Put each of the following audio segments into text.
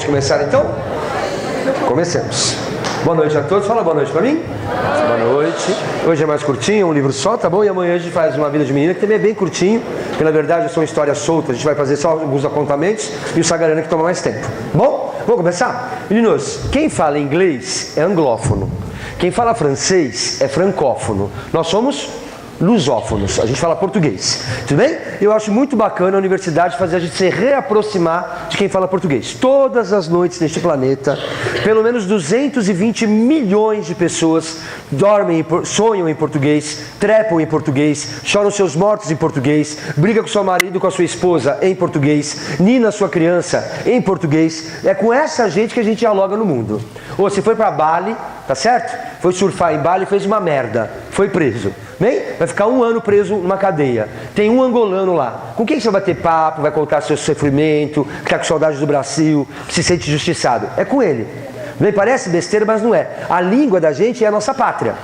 Vamos começar então? Comecemos. Boa noite a todos. Fala boa noite pra mim. Boa noite. Hoje é mais curtinho, um livro só, tá bom? E amanhã a gente faz uma vida de menina, que também é bem curtinho. Porque na verdade são histórias soltas. A gente vai fazer só alguns apontamentos e o Sagarana que toma mais tempo. Bom, vamos começar? Meninos, quem fala inglês é anglófono. Quem fala francês é francófono. Nós somos lusófonos, a gente fala português, tudo bem? Eu acho muito bacana a universidade fazer a gente se reaproximar de quem fala português. Todas as noites neste planeta, pelo menos 220 milhões de pessoas dormem, sonham em português, trepam em português, choram seus mortos em português, briga com seu marido, com a sua esposa em português, nina sua criança em português. É com essa gente que a gente dialoga no mundo. Ou se foi para Bali, tá certo? Foi surfar em Bali e fez uma merda, foi preso. Bem, vai ficar 1 ano preso numa cadeia. Tem um angolano lá. Com quem você vai ter papo, vai contar seu sofrimento, que está com saudade do Brasil, que se sente injustiçado? É com ele. Bem, parece besteira, mas não é. A língua da gente é a nossa pátria.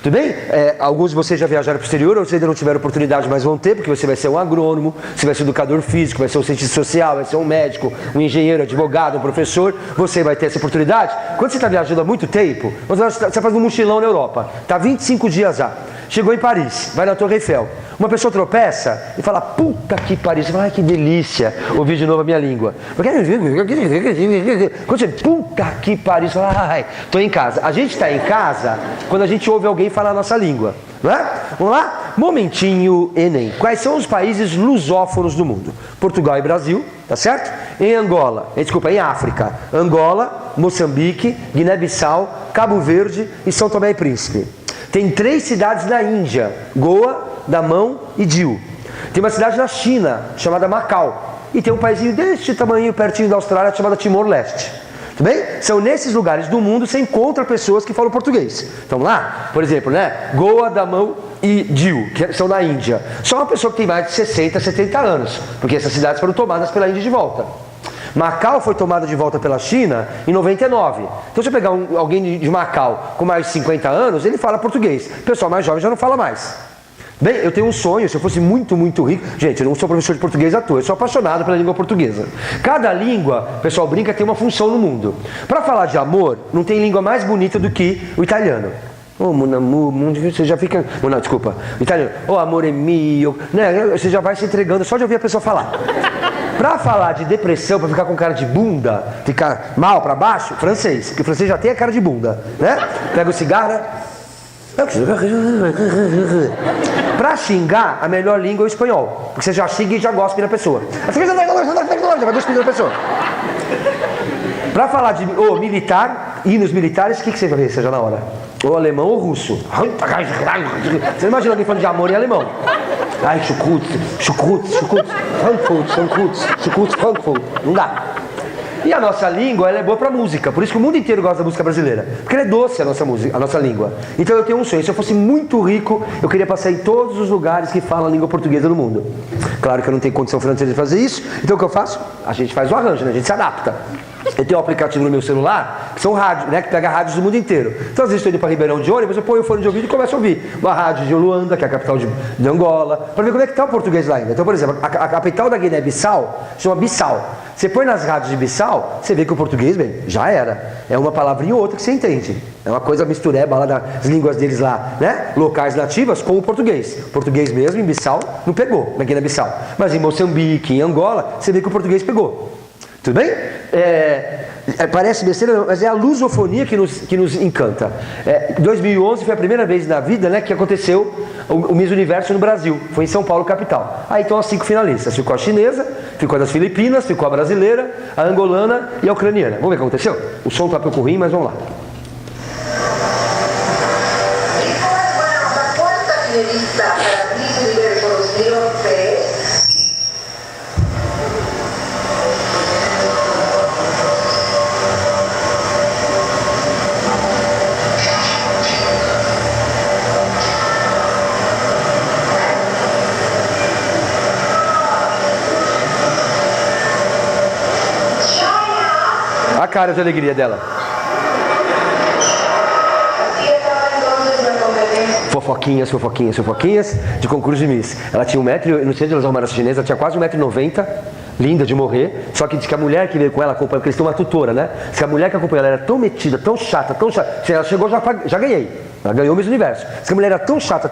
Tudo bem? Alguns de vocês já viajaram para o exterior, outros ainda não tiveram oportunidade, mas vão ter, porque você vai ser um agrônomo, você vai ser um educador físico, vai ser um cientista social, vai ser um médico, um engenheiro, advogado, um professor. Você vai ter essa oportunidade. Quando você está viajando há muito tempo, você está fazendo um mochilão na Europa, está 25 dias já. Chegou em Paris, vai na Torre Eiffel. Uma pessoa tropeça e fala, puta que pariu. Você fala, ai que delícia ouvir de novo a minha língua. Quando você, puta que pariu, você fala, ai, tô em casa. A gente está em casa quando a gente ouve alguém falar a nossa língua. Não é? Vamos lá? Momentinho Enem. Quais são os países lusófonos do mundo? Portugal e Brasil, tá certo? Em África, Angola, Moçambique, Guiné-Bissau, Cabo Verde e São Tomé e Príncipe. Tem 3 cidades na Índia, Goa, Damão e Diu. Tem uma cidade na China, chamada Macau. E tem um paísinho deste tamanho, pertinho da Austrália, chamado Timor-Leste. Tudo bem? São nesses lugares do mundo que você encontra pessoas que falam português. Então lá, por exemplo, né? Goa, Damão e Diu, que são na Índia. Só uma pessoa que tem mais de 60, 70 anos, porque essas cidades foram tomadas pela Índia de volta. Macau foi tomada de volta pela China em 99. Então se eu pegar alguém de Macau com mais de 50 anos, ele fala português. O pessoal mais jovem já não fala mais. Bem, eu tenho um sonho, se eu fosse muito, muito rico... Gente, eu não sou professor de português à toa, eu sou apaixonado pela língua portuguesa. Cada língua, o pessoal brinca, tem uma função no mundo. Para falar de amor, não tem língua mais bonita do que o italiano. Oh, mon amour, você já fica... Não, desculpa. O italiano, oh, amore mio... Né? Você já vai se entregando só de ouvir a pessoa falar. Pra falar de depressão, pra ficar com cara de bunda, ficar mal pra baixo, francês. Porque o francês já tem a cara de bunda, né? Pega o cigarro... Pra xingar, a melhor língua é o espanhol. Porque você já xinga e já gospe na pessoa. Já vai cuspir na pessoa. Pra falar de militar, hinos militares, o que você vai ver, seja na hora? Ou alemão ou russo. Você não imagina alguém falando de amor em alemão. Ai, Frankfurt. Não dá. E a nossa língua, ela é boa pra música. Por isso que o mundo inteiro gosta da música brasileira. Porque ela é doce, a nossa música, a nossa língua. Então eu tenho um sonho. Se eu fosse muito rico, eu queria passar em todos os lugares que falam a língua portuguesa no mundo. Claro que eu não tenho condição financeira de fazer isso. Então o que eu faço? A gente faz o arranjo, né? A gente se adapta. Eu tenho um aplicativo no meu celular, que são rádios, né? Que pega rádios do mundo inteiro. Então às vezes estou indo para Ribeirão de ônibus, eu ponho o fone de ouvido e começo a ouvir uma rádio de Luanda, que é a capital de Angola, para ver como é que está o português lá ainda. Então, por exemplo, a capital da Guiné-Bissau chama Bissau. Você põe nas rádios de Bissau, você vê que o português, bem, já era. É uma palavrinha ou outra que você entende. É uma coisa mistureba lá das línguas deles lá, né? Locais nativas com o português. O português mesmo em Bissau não pegou, na Guiné-Bissau. Mas em Moçambique, em Angola, você vê que o português pegou. Tudo bem? Parece besteira, mas é a lusofonia que nos encanta. 2011 foi a primeira vez na vida, né, que aconteceu o Miss Universo no Brasil. Foi em São Paulo, capital. Aí estão as 5 finalistas. Ficou a chinesa, ficou a das Filipinas, ficou a brasileira, a angolana e a ucraniana. Vamos ver o que aconteceu? O som tá um pouco ruim, mas vamos lá. A cara de alegria dela. Fofoquinhas de concurso de Miss. Ela tinha 1 metro, não sei de elas arrumaram essa chinesa, ela tinha quase 1,90 m. linda de morrer, só que diz que a mulher que veio com ela acompanhou, porque eles têm uma tutora, né? Diz que a mulher que acompanhou ela era tão metida, tão chata, ela chegou, já ganhei. Ela ganhou o Miss Universo. Diz que a mulher era tão chata,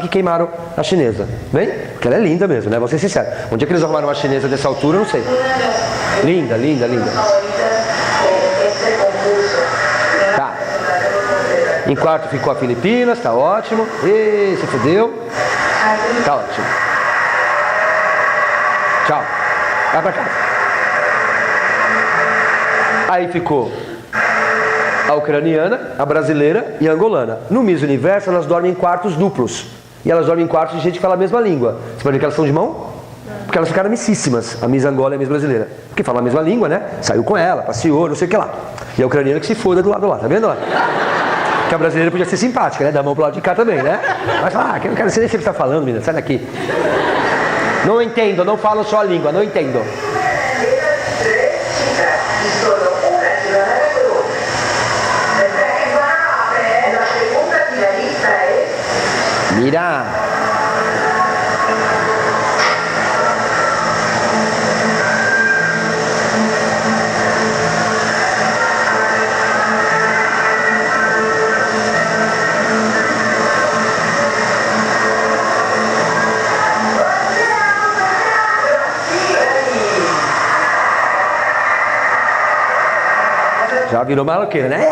que queimaram a chinesa. Bem? Porque ela é linda mesmo, né? Vou ser sincero. Onde é que eles arrumaram uma chinesa dessa altura, eu não sei. Linda. Tá. Em quarto ficou a Filipinas, tá ótimo. Ih, se fudeu. Tá ótimo. Tchau. Vai pra casa. Aí ficou a ucraniana, a brasileira e a angolana. No Miss Universo, elas dormem em quartos duplos. E elas dormem em quartos de gente que fala a mesma língua. Você pode ver que elas são de mão? Porque elas ficaram amicíssimas, a Miss Angola e a Miss brasileira. Porque falam a mesma língua, né? Saiu com ela, passeou, não sei o que lá. E a ucraniana que se foda do lado lá, tá vendo lá? Que a brasileira podia ser simpática, né? Dar a mão pro lado de cá também, né? Mas eu não quero ser nem o que você tá falando, menina, sai daqui. Não entendo, não falo só a língua, não entendo. Mira. Já virou maloqueira, né?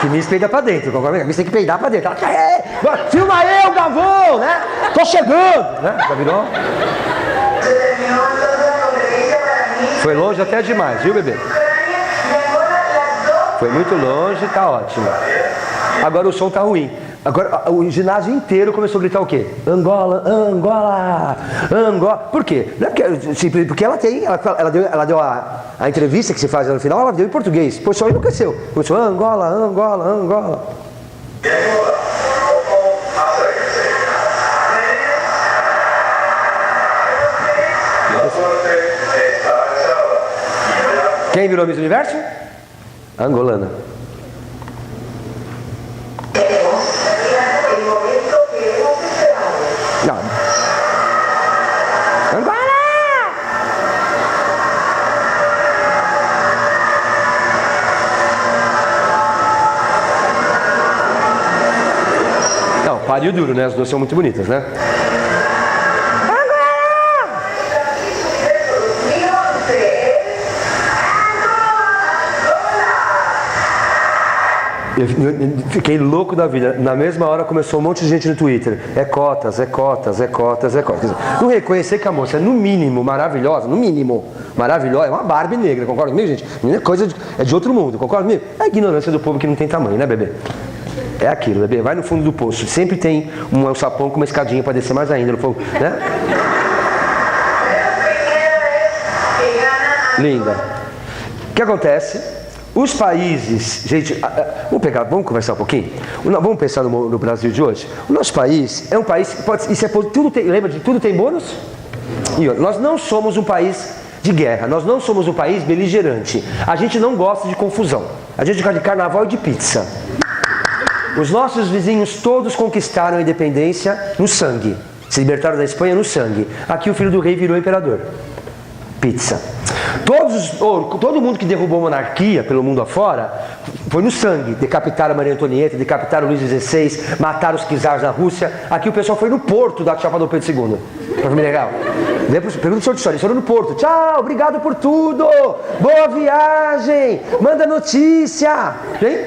Que Miss peida pra dentro, concorda? Miss tem que peidar pra dentro. Filma eu, Gavão, né? Tô chegando, né? Já virou? Foi longe até demais, viu, bebê? Foi muito longe, tá ótimo. Agora o som tá ruim. Agora o ginásio inteiro começou a gritar o quê? Angola, Angola, Angola. Por quê? Não é porque ela tem, ela deu a entrevista que se faz no final, ela deu em português. Pô, só enlouqueceu. Começou Angola, Angola, Angola. Quem virou Miss Universo? Angolana. Não. Angola! Não, pariu duro, né? As duas são muito bonitas, né? Eu fiquei louco da vida. Na mesma hora começou um monte de gente no Twitter. É cotas, é cotas, é cotas, é cotas. Não reconhecer que a moça é no mínimo maravilhosa, é uma Barbie negra, concorda comigo, gente? É de outro mundo, concorda comigo? É a ignorância do povo que não tem tamanho, né, bebê? É aquilo, bebê. Vai no fundo do poço. Sempre tem um sapão com uma escadinha para descer mais ainda no fogo, né? Linda. O que acontece? Os países, gente, vamos conversar um pouquinho? Vamos pensar no Brasil de hoje? O nosso país é um país, lembra de tudo tem bônus? E nós não somos um país de guerra, nós não somos um país beligerante. A gente não gosta de confusão. A gente gosta de carnaval e de pizza. Os nossos vizinhos todos conquistaram a independência no sangue. Se libertaram da Espanha no sangue. Aqui o filho do rei virou imperador. Pizza. Todo mundo que derrubou a monarquia pelo mundo afora foi no sangue. Decapitaram a Maria Antonieta, decapitaram o Luís XVI, mataram os czares na Rússia. Aqui o pessoal foi no porto da chapa do Pedro II. Pra família legal. Pergunta o senhor de história, eles foram no porto. Tchau, obrigado por tudo. Boa viagem. Manda notícia. Hein?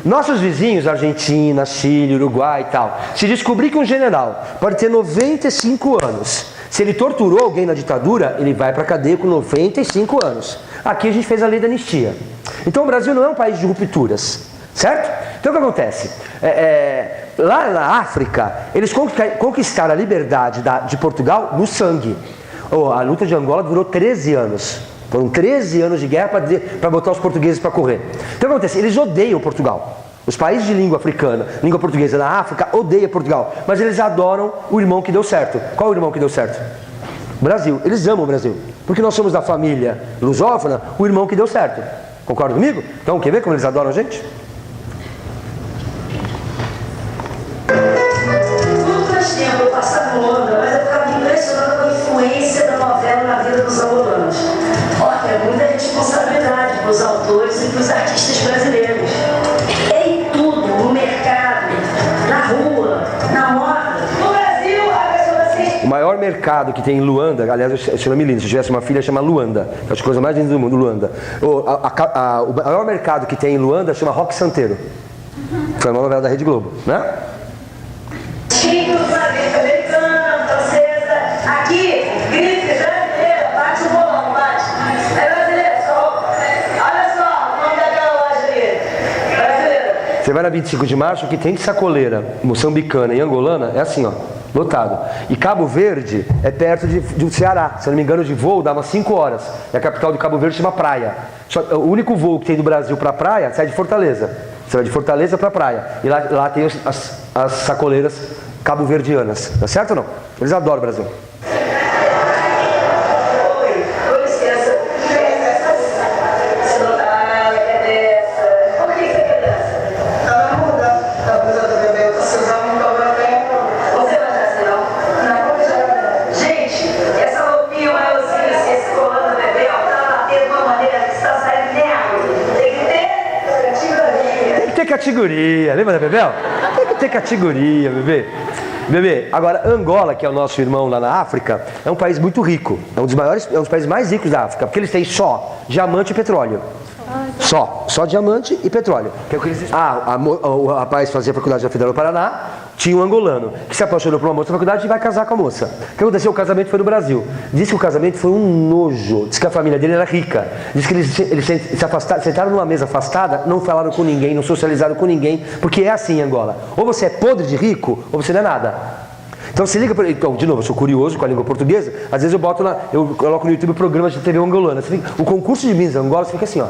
Nossos vizinhos, Argentina, Chile, Uruguai e tal, se descobrir que um general pode ter 95 anos, se ele torturou alguém na ditadura, ele vai para a cadeia com 95 anos. Aqui a gente fez a lei da anistia. Então o Brasil não é um país de rupturas, certo? Então o que acontece? Lá na África, eles conquistaram a liberdade de Portugal no sangue. A luta de Angola durou 13 anos. Foram 13 anos de guerra para botar os portugueses para correr. Então o que acontece? Eles odeiam Portugal. Os países de língua africana, língua portuguesa na África, odeiam Portugal. Mas eles adoram o irmão que deu certo. Qual o irmão que deu certo? O Brasil. Eles amam o Brasil. Porque nós somos da família lusófona, o irmão que deu certo. Concorda comigo? Então, quer ver como eles adoram a gente? Muito mais tempo eu passava no Londres, mas eu ficava impressionada com a influência da novela os autores e para os artistas brasileiros. É em tudo, no mercado, na rua, na moda. No Brasil, a pessoa assim... O maior mercado que tem em Luanda, aliás, eu chamo lindo, se eu tivesse uma filha, chama Luanda. É a coisa mais linda do mundo, Luanda. O maior mercado que tem em Luanda chama Roque Santeiro. Foi uma novela da Rede Globo, né? Chico, americana, francesa, aqui, grife, brasileira, bate o bolão, bate. É brasileira, só. Olha só, o nome daquela loja ali. Brasileira. Você vai na 25 de março, o que tem de sacoleira moçambicana e angolana é assim, ó, lotado. E Cabo Verde é perto do Ceará, se eu não me engano, de voo dá umas 5 horas. E a capital de Cabo Verde chama Praia. O único voo que tem do Brasil para praia sai de Fortaleza. Você vai de Fortaleza para praia. E lá tem as sacoleiras cabo-verdianas. Tá certo ou não? Eles adoram o Brasil. Categoria, lembra da Bebel? Tem que ter categoria, bebê. Bebê, agora Angola, que é o nosso irmão lá na África, é um país muito rico. É um dos países mais ricos da África, porque eles têm só diamante e petróleo. Só diamante e petróleo. Que é o que eles... o rapaz fazia faculdade da Federal do Paraná, tinha um angolano que se apaixonou por uma moça da faculdade e vai casar com a moça. O que aconteceu? O casamento foi no Brasil. Diz que o casamento foi um nojo. Diz que a família dele era rica. Diz que eles se afastaram, sentaram numa mesa afastada, não falaram com ninguém, não socializaram com ninguém, porque é assim em Angola. Ou você é podre de rico, ou você não é nada. Então se liga, então, de novo, eu sou curioso com a língua portuguesa, às vezes eu coloco no YouTube programas de TV angolana. O concurso de Miss Angola, você fica assim, ó.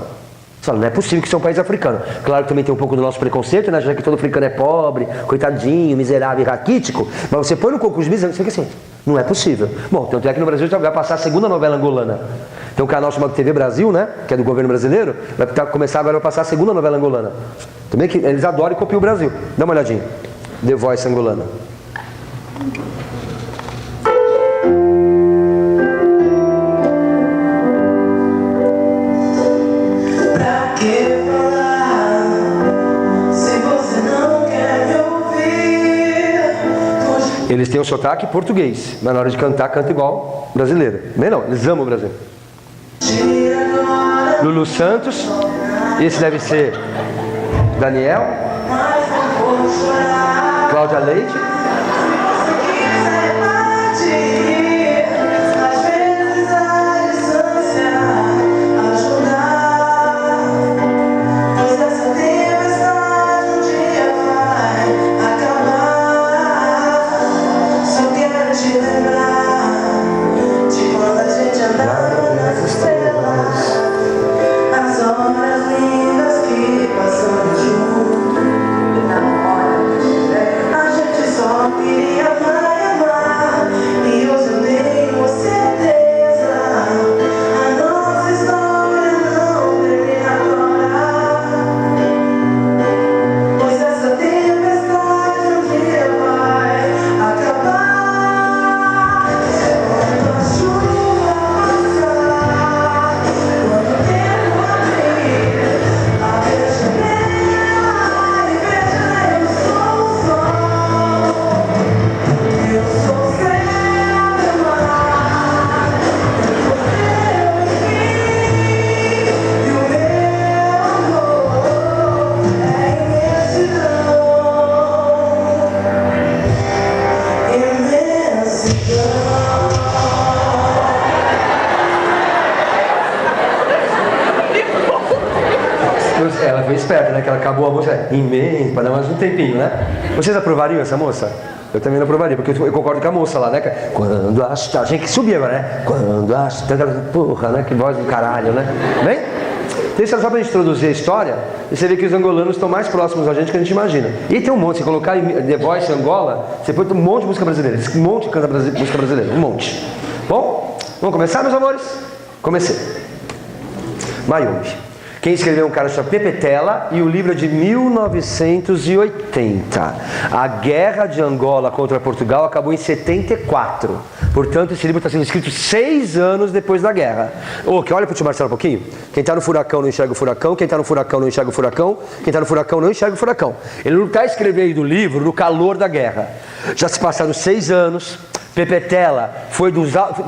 Não é possível que isso é um país africano. Claro que também tem um pouco do nosso preconceito, né? Já que todo africano é pobre, coitadinho, miserável e raquítico. Mas você põe no concurso de Miss, você fica assim, não é possível. Bom, tanto é que no Brasil já vai passar a segunda novela angolana. Tem um canal chamado TV Brasil, né? Que é do governo brasileiro. Começar agora, vai passar a segunda novela angolana. Também que eles adoram e copiam o Brasil. Dá uma olhadinha. The Voice angolana. Eles têm um sotaque português, mas na hora de cantar, canta igual brasileiro. Bem não, eles amam o Brasil. Lulu Santos, esse deve ser Daniel, Cláudia Leite. Ela foi esperta, né? Que ela acabou a música imensa, para dar mais um tempinho, né? Vocês aprovariam essa moça? Eu também não aprovaria, porque eu concordo com a moça lá, né? Quando a gente que subir agora, né? Quando a porra, né? Que voz do caralho, né? Bem? Então, só pra gente introduzir a história, e você vê que os angolanos estão mais próximos da gente que a gente imagina. E tem um monte, se colocar The Voice Angola, você põe um monte de música brasileira. Um monte de canta música brasileira, um monte. Bom, vamos começar, meus amores? Comecei. Mayombe. Quem escreveu é um cara chamado Pepetela e o livro é de 1980. A Guerra de Angola contra Portugal acabou em 74. Portanto, esse livro está sendo escrito 6 anos depois da guerra. Que olha para o tio Marcelo um pouquinho. Quem está no furacão não enxerga o furacão. Quem está no furacão não enxerga o furacão. Quem está no furacão não enxerga o furacão. Ele não está escrevendo o livro no calor da guerra. Já se passaram 6 anos. Pepetela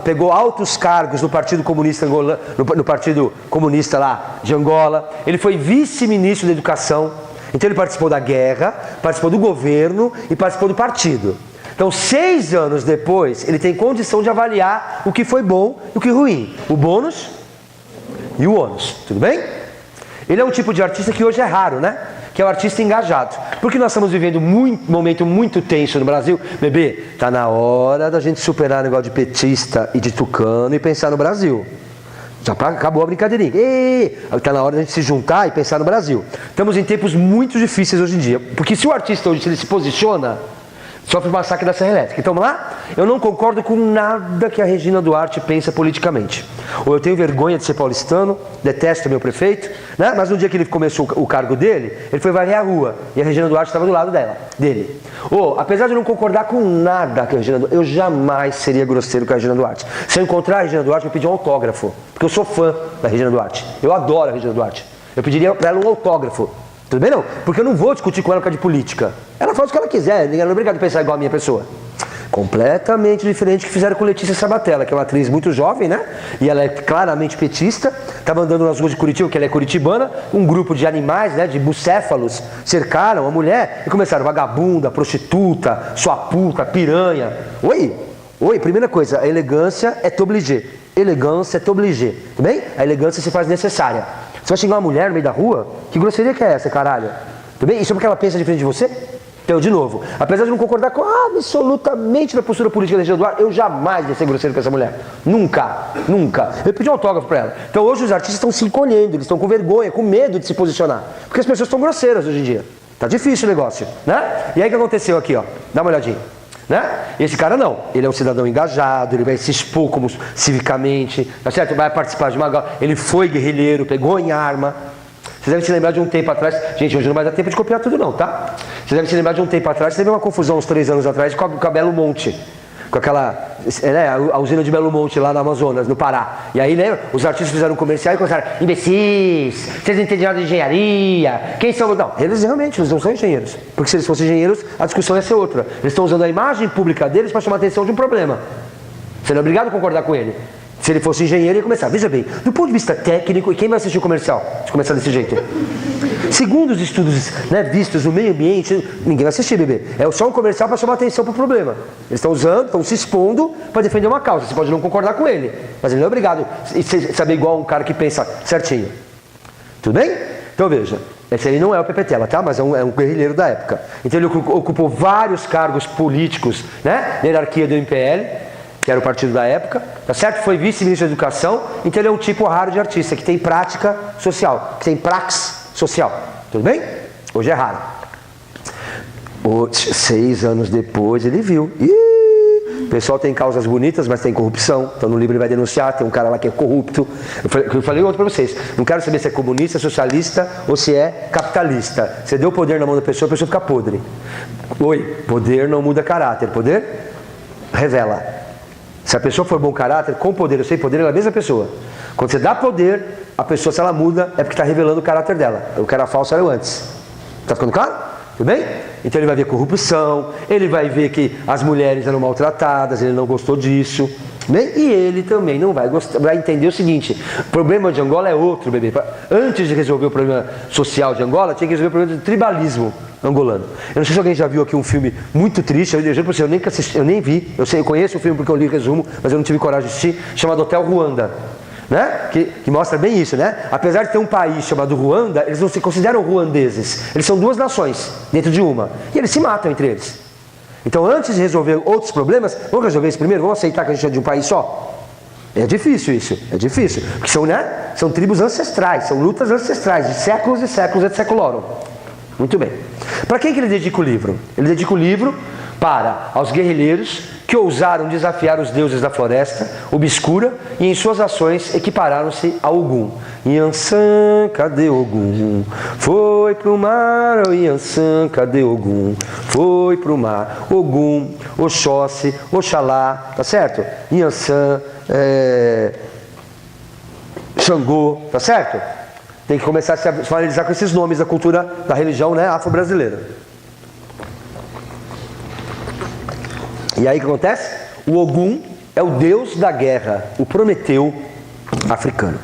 pegou altos cargos no Partido Comunista Angola, no Partido Comunista lá de Angola. Ele foi vice-ministro da Educação. Então ele participou da guerra, participou do governo e participou do partido. Então 6 anos depois ele tem condição de avaliar o que foi bom e o que ruim, o bônus e o ônus, tudo bem? Ele é um tipo de artista que hoje é raro, né? Que é o artista engajado. Porque nós estamos vivendo um momento muito tenso no Brasil. Bebê, tá na hora da gente superar o negócio de petista e de tucano e pensar no Brasil. Já acabou a brincadeirinha. Está na hora da gente se juntar e pensar no Brasil. Estamos em tempos muito difíceis hoje em dia. Porque se o artista hoje se posiciona, sofre o massacre da Serra Elétrica. Então vamos lá? Eu não concordo com nada que a Regina Duarte pensa politicamente. Ou eu tenho vergonha de ser paulistano, detesto meu prefeito, né? Mas no dia que ele começou o cargo dele, ele foi varrer a rua. E a Regina Duarte estava do lado dele. Apesar de eu não concordar com nada que a Regina Duarte, eu jamais seria grosseiro com a Regina Duarte. Se eu encontrar a Regina Duarte, eu pedi um autógrafo. Porque eu sou fã da Regina Duarte. Eu adoro a Regina Duarte. Eu pediria para ela um autógrafo. Tudo bem não? Porque eu não vou discutir com ela por causa de política. Ela faz o que ela quiser, ninguém é obrigado a pensar igual a minha pessoa. Completamente diferente do que fizeram com Letícia Sabatella, que é uma atriz muito jovem, né? E ela é claramente petista, estava andando nas ruas de Curitiba, que ela é curitibana, um grupo de animais, né, de bucéfalos, cercaram a mulher e começaram: vagabunda, prostituta, sua puta, piranha. Oi, primeira coisa, a elegância é t'obliger. Elegância é t'obliger, tudo bem? A elegância se faz necessária. Você vai xingar uma mulher no meio da rua? Que grosseria que é essa, caralho? Tudo bem? Isso é porque ela pensa diferente de você? Então, de novo, apesar de não concordar com absolutamente da postura política da Regina Duarte, eu jamais ia ser grosseiro com essa mulher. Nunca. Eu pedi um autógrafo para ela. Então hoje os artistas estão se encolhendo, eles estão com vergonha, com medo de se posicionar. Porque as pessoas estão grosseiras hoje em dia. Tá difícil o negócio, né? E aí o que aconteceu aqui, ó? Dá uma olhadinha. Né? Esse cara não, ele é um cidadão engajado, ele vai se expor como civicamente, tá certo? Vai participar de uma... Ele foi guerrilheiro, pegou em arma. Vocês devem se lembrar de um tempo atrás. Gente, hoje não vai dar tempo de copiar tudo não, tá? Vocês devem se lembrar de um tempo atrás. Teve uma confusão uns 3 anos atrás com a Belo Monte. Com aquela, né, a usina de Belo Monte lá no Amazonas, no Pará. E aí, né, os artistas fizeram um comercial e começaram: imbecis, vocês não entendem nada de engenharia, quem são? Não, eles realmente não são engenheiros. Porque se eles fossem engenheiros, a discussão ia ser outra. Eles estão usando a imagem pública deles para chamar a atenção de um problema. Você não é obrigado a concordar com ele. Se ele fosse engenheiro, ele ia começar. Veja bem, do ponto de vista técnico, e quem vai assistir o comercial se começar desse jeito? Segundo os estudos, né, vistos no meio ambiente, ninguém vai assistir, bebê. É só um comercial para chamar atenção para o problema. Eles estão usando, estão se expondo para defender uma causa. Você pode não concordar com ele, mas ele não é obrigado a saber igual um cara que pensa certinho. Tudo bem? Então veja, esse aí não é o Pepetela, tá? Mas é um guerrilheiro da época. Então ele ocupou vários cargos políticos, né, na hierarquia do MPL, que era o partido da época, tá certo? Foi vice-ministro da Educação, então ele é um tipo raro de artista, que tem prática social, que tem praxis social, tudo bem? Hoje é raro. 6 anos depois ele viu, o pessoal tem causas bonitas, mas tem corrupção, então no livro ele vai denunciar, tem um cara lá que é corrupto. Eu falei ontem para vocês, não quero saber se é comunista, socialista ou se é capitalista. Você deu poder na mão da pessoa, a pessoa fica podre. Poder não muda caráter, poder revela. Se a pessoa for bom caráter, com poder ou sem poder, ela é a mesma pessoa. Quando você dá poder, a pessoa, se ela muda, é porque está revelando o caráter dela. O que era falso era o antes. Está ficando claro? Tudo bem? Então ele vai ver corrupção, ele vai ver que as mulheres eram maltratadas, ele não gostou disso. Bem? E ele também não vai gostar, vai entender o seguinte: o problema de Angola é outro, bebê. Antes de resolver o problema social de Angola, tinha que resolver o problema do tribalismo angolano. Eu não sei se alguém já viu aqui um filme muito triste, eu juro pra você, eu nem vi, eu conheço o filme porque eu li o resumo, mas eu não tive coragem de assistir, chamado Hotel Ruanda, né? Que mostra bem isso, né? Apesar de ter um país chamado Ruanda, eles não se consideram ruandeses, eles são 2 nações dentro de uma, e eles se matam entre eles. Então antes de resolver outros problemas, vamos resolver esse primeiro, vamos aceitar que a gente é de um país só? É difícil isso, é difícil, porque são tribos ancestrais, são lutas ancestrais, de séculos e séculos et seculorum. Muito bem. Para quem que ele dedica o livro? Ele dedica o livro para aos guerrilheiros que ousaram desafiar os deuses da floresta obscura e em suas ações equipararam-se a Ogum. Yansan, cadê Ogum? Foi pro mar, Yansan, cadê Ogum? Foi pro mar. Ogum, Oxóssi, Oxalá, tá certo? Yansan, Xangô, tá certo? Tem que começar a se familiarizar com esses nomes da cultura, da religião, né, afro-brasileira. E aí o que acontece? O Ogum é o deus da guerra, o Prometeu africano.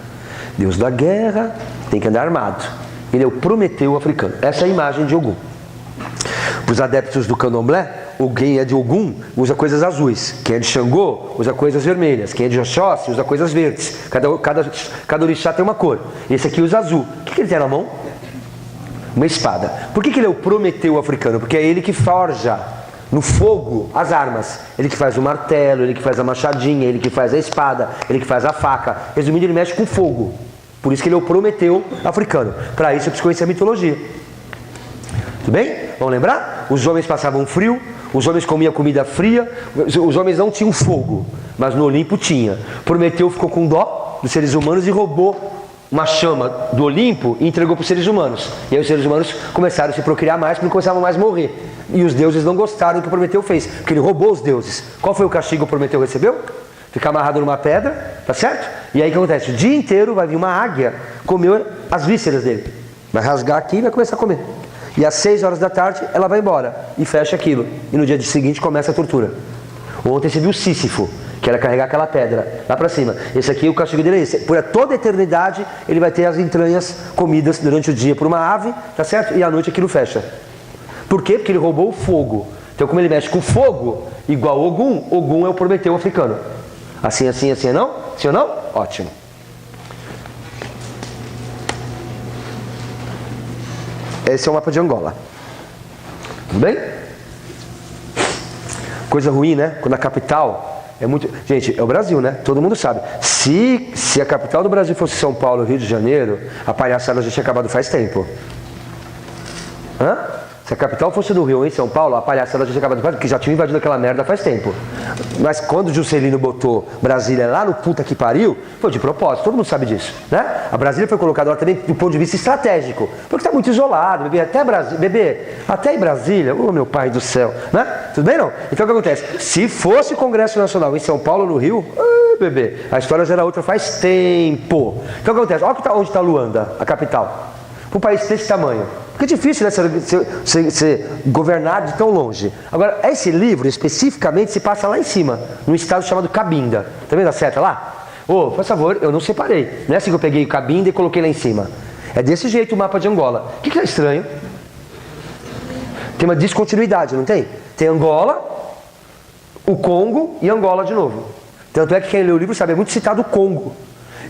Deus da guerra, tem que andar armado. Ele é o Prometeu africano. Essa é a imagem de Ogum. Para os adeptos do candomblé, quem é de Ogum usa coisas azuis. Quem é de Xangô usa coisas vermelhas. Quem é de Oxóssi usa coisas verdes. Cada orixá tem uma cor. Esse aqui usa azul. O que ele tem na mão? Uma espada. Por que ele é o Prometeu africano? Porque é ele que forja no fogo as armas. Ele que faz o martelo, ele que faz a machadinha, ele que faz a espada, ele que faz a faca. Resumindo, ele mexe com fogo. Por isso que ele é o Prometeu africano. Para isso eu preciso conhecer a mitologia. Tudo bem? Vamos lembrar? Os homens passavam frio, os homens comiam comida fria, os homens não tinham fogo, mas no Olimpo tinha. Prometeu ficou com dó dos seres humanos e roubou uma chama do Olimpo e entregou para os seres humanos. E aí os seres humanos começaram a se procriar mais, porque não começavam mais a morrer. E os deuses não gostaram do que Prometeu fez, porque ele roubou os deuses. Qual foi o castigo que Prometeu recebeu? Ficar amarrado numa pedra, tá certo? E aí o que acontece? O dia inteiro vai vir uma águia comer as vísceras dele. Vai rasgar aqui e vai começar a comer. E às 6 horas da tarde ela vai embora e fecha aquilo. E no dia seguinte começa a tortura. Ontem você viu o Sísifo, que era carregar aquela pedra lá para cima. Esse aqui, o castigo dele é esse. Por toda a eternidade ele vai ter as entranhas comidas durante o dia por uma ave, tá certo? E à noite aquilo fecha. Por quê? Porque ele roubou o fogo. Então como ele mexe com fogo, igual Ogum, Ogum é o Prometeu africano. Assim, assim, assim, não? Sim ou não? Ótimo. Esse é o mapa de Angola. Tudo bem? Coisa ruim, né? Quando a capital é muito... Gente, é o Brasil, né? Todo mundo sabe. Se a capital do Brasil fosse São Paulo, Rio de Janeiro, a palhaçada já tinha acabado faz tempo. Hã? Se a capital fosse do Rio ou em São Paulo, a palhaçada já tinha acabado faz tempo, porque já tinha invadido aquela merda faz tempo. Mas quando o Juscelino botou Brasília lá no puta que pariu, foi de propósito, todo mundo sabe disso, né? A Brasília foi colocada lá também do ponto de vista estratégico, porque está muito isolado, até em Brasília, ô meu pai do céu, né? Tudo bem não? Então o que acontece? Se fosse o Congresso Nacional em São Paulo ou no Rio, bebê, a história já era outra faz tempo. Então o que acontece? Olha onde está Luanda, a capital. Um país desse tamanho. Porque é difícil, né, ser governado de tão longe. Agora, esse livro, especificamente, se passa lá em cima, num estado chamado Cabinda. Tá vendo a seta lá? Por favor, eu não separei. Não é assim que eu peguei Cabinda e coloquei lá em cima. É desse jeito o mapa de Angola. O que é estranho? Tem uma descontinuidade, não tem? Tem Angola, o Congo e Angola de novo. Tanto é que quem lê o livro sabe, é muito citado o Congo.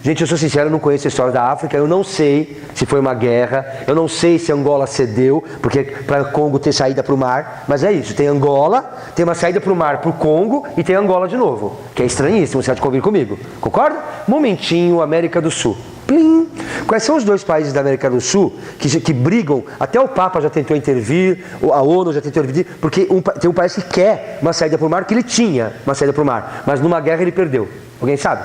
Gente, eu sou sincero, eu não conheço a história da África, eu não sei se foi uma guerra, eu não sei se Angola cedeu, porque para o Congo ter saída para o mar, mas é isso, tem Angola, tem uma saída para o mar para o Congo e tem Angola de novo, que é estranhíssimo, você há de convir comigo, concorda? Momentinho, América do Sul. Plim. Quais são os dois países da América do Sul que brigam, até o Papa já tentou intervir, a ONU já tentou intervir, porque tem um país que quer uma saída para o mar, que ele tinha uma saída para o mar, mas numa guerra ele perdeu. Alguém sabe?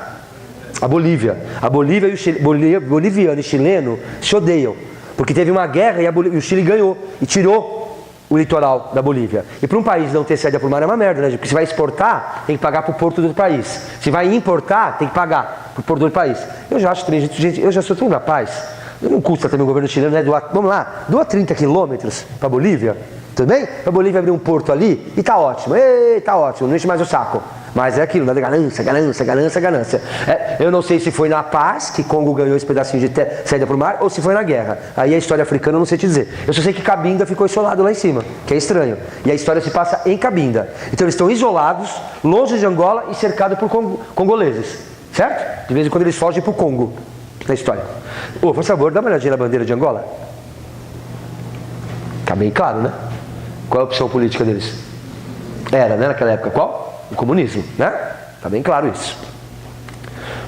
A Bolívia. A Bolívia e o Chile, boliviano e chileno se odeiam. Porque teve uma guerra e o Chile ganhou e tirou o litoral da Bolívia. E para um país não ter saída para o mar é uma merda, né? Porque se vai exportar, tem que pagar para o porto do país. Se vai importar, tem que pagar para o porto do país. Eu já acho triste, gente, eu já sou tão capaz. Não custa também o governo chileno, né? Vamos lá, doa 30 quilômetros para a Bolívia. Tudo bem? A Bolívia abrir um porto ali e tá ótimo. Tá ótimo, não enche mais o saco. Mas é aquilo, né? Ganância. Eu não sei se foi na paz que Congo ganhou esse pedacinho de saída para o mar ou se foi na guerra. Aí a história africana eu não sei te dizer. Eu só sei que Cabinda ficou isolado lá em cima, que é estranho. E a história se passa em Cabinda. Então eles estão isolados, longe de Angola e cercados por congoleses. Certo? De vez em quando eles fogem para o Congo na história. Por favor, dá uma olhadinha na bandeira de Angola. Tá bem claro, né? Qual é a opção política deles? Era, né, naquela época, qual? O comunismo, né? Tá bem claro isso.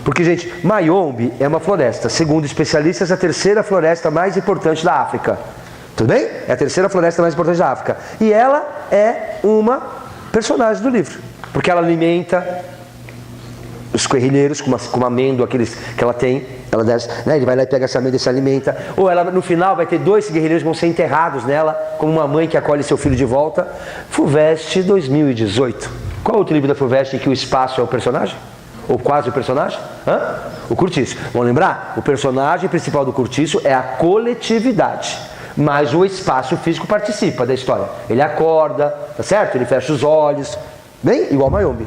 Porque, gente, Mayombe é uma floresta. Segundo especialistas, a terceira floresta mais importante da África. Tudo bem? É a terceira floresta mais importante da África. E ela é uma personagem do livro. Porque ela alimenta os guerrilheiros com uma amêndoa que ela tem. Ela desce, né? Ele vai lá e pega essa amêndoa e se alimenta. Ou ela, no final, vai ter 2 guerrilheiros que vão ser enterrados nela, como uma mãe que acolhe seu filho de volta. FUVEST 2018. Qual outro livro da FUVEST em que o espaço é o personagem? Ou quase o personagem? O Curtiço. Vamos lembrar? O personagem principal do Curtiço é a coletividade. Mas o espaço físico participa da história. Ele acorda, tá certo? Ele fecha os olhos. Bem, igual Mayombe.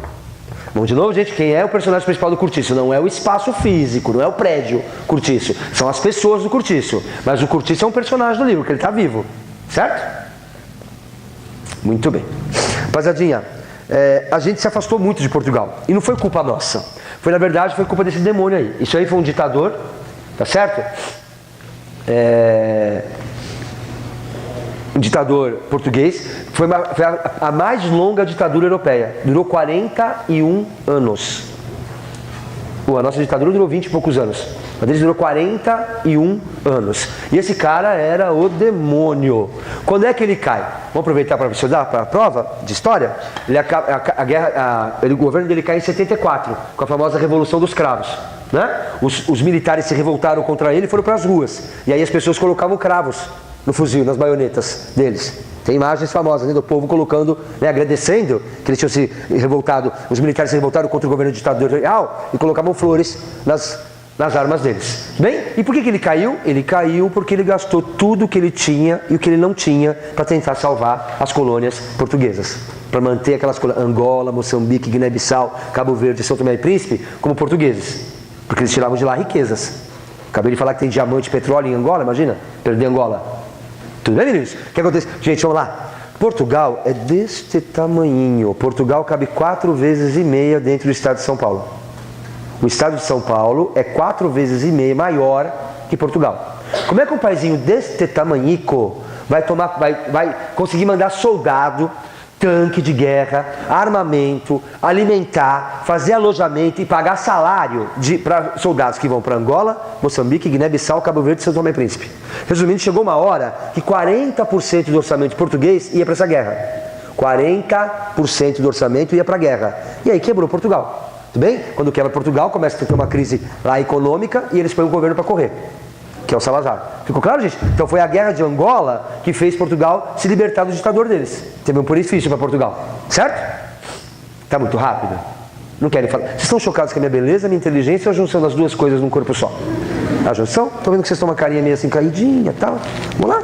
Vamos de novo, gente. Quem é o personagem principal do Curtiço? Não é o espaço físico, não é o prédio Curtiço. São as pessoas do Curtiço. Mas o Curtiço é um personagem do livro, porque ele está vivo. Certo? Muito bem. Rapaziadinha, a gente se afastou muito de Portugal. E não foi culpa nossa. Na verdade, foi culpa desse demônio aí. Isso aí foi um ditador, tá certo? Um ditador português. Foi a mais longa ditadura europeia. Durou 41 anos. A nossa ditadura durou 20 e poucos anos. A deles durou 41 anos. E esse cara era o demônio. Quando é que ele cai? Vamos aproveitar para estudar para a prova de história? O governo dele cai em 74, com a famosa Revolução dos Cravos. Né? Os militares se revoltaram contra ele e foram para as ruas. E aí as pessoas colocavam cravos no fuzil, nas baionetas deles. Tem imagens famosas, né, do povo colocando, né, agradecendo que eles tinham se revoltado. Os militares se revoltaram contra o governo ditatorial e colocavam flores nas armas deles. Bem, e por que ele caiu? Ele caiu porque ele gastou tudo o que ele tinha e o que ele não tinha para tentar salvar as colônias portuguesas. Para manter aquelas colônias, Angola, Moçambique, Guiné-Bissau, Cabo Verde, São Tomé e Príncipe, como portugueses. Porque eles tiravam de lá riquezas. Acabei de falar que tem diamante e petróleo em Angola, imagina? Perder Angola. Tudo bem, meninos? O que acontece? Gente, vamos lá. Portugal é deste tamanhinho. Portugal cabe 4,5 vezes dentro do estado de São Paulo. O estado de São Paulo é 4,5 vezes maior que Portugal. Como é que um paizinho deste tamanhico vai conseguir mandar soldado, tanque de guerra, armamento, alimentar, fazer alojamento e pagar salário para soldados que vão para Angola, Moçambique, Guiné-Bissau, Cabo Verde e São Tomé e Príncipe? Resumindo, chegou uma hora que 40% do orçamento português ia para essa guerra. 40% do orçamento ia para a guerra. E aí quebrou Portugal. Tudo bem? Quando quebra Portugal, começa a ter uma crise lá econômica e eles põem o governo para correr, que é o Salazar. Ficou claro, gente? Então foi a guerra de Angola que fez Portugal se libertar do ditador deles. Teve um benefício para Portugal. Certo? Está muito rápido? Não querem falar? Vocês estão chocados com a minha beleza, a minha inteligência ou a junção das duas coisas num corpo só? A junção? Estou vendo que vocês estão uma carinha meio assim caidinha e tal. Vamos lá?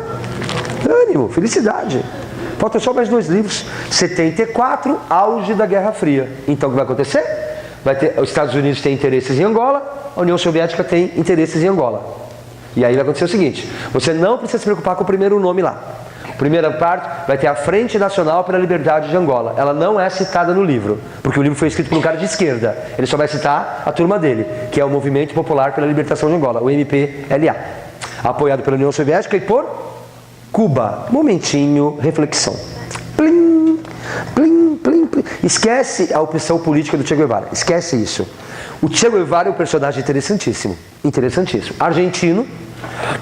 Ânimo, felicidade. Faltam só mais 2 livros. 74, auge da Guerra Fria. Então o que vai acontecer? Os Estados Unidos têm interesses em Angola, a União Soviética tem interesses em Angola. E aí vai acontecer o seguinte: você não precisa se preocupar com o primeiro nome lá. A primeira parte vai ter a Frente Nacional pela Liberdade de Angola. Ela não é citada no livro, porque o livro foi escrito por um cara de esquerda. Ele só vai citar a turma dele, que é o Movimento Popular pela Libertação de Angola, o MPLA, apoiado pela União Soviética e por Cuba. Momentinho, reflexão. Plim, plim, plim, plim. Esquece a opção política do Che Guevara. Esquece isso. O Che Guevara é um personagem interessantíssimo. Interessantíssimo. Argentino,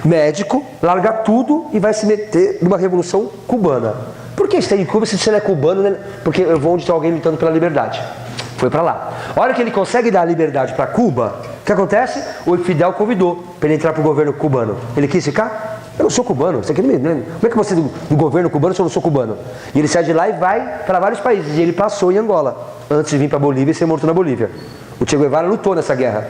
médico, larga tudo e vai se meter numa revolução cubana. Por que está em Cuba se você não é cubano? Né? Porque eu vou onde está alguém lutando pela liberdade. Foi para lá. A hora que ele consegue dar a liberdade para Cuba, o que acontece? O Fidel convidou para ele entrar para o governo cubano. Ele quis ficar? Eu não sou cubano. Você como é que você do governo cubano se eu não sou cubano? E ele sai de lá e vai para vários países. E ele passou em Angola, antes de vir para Bolívia e ser morto na Bolívia. O Che Guevara lutou nessa guerra.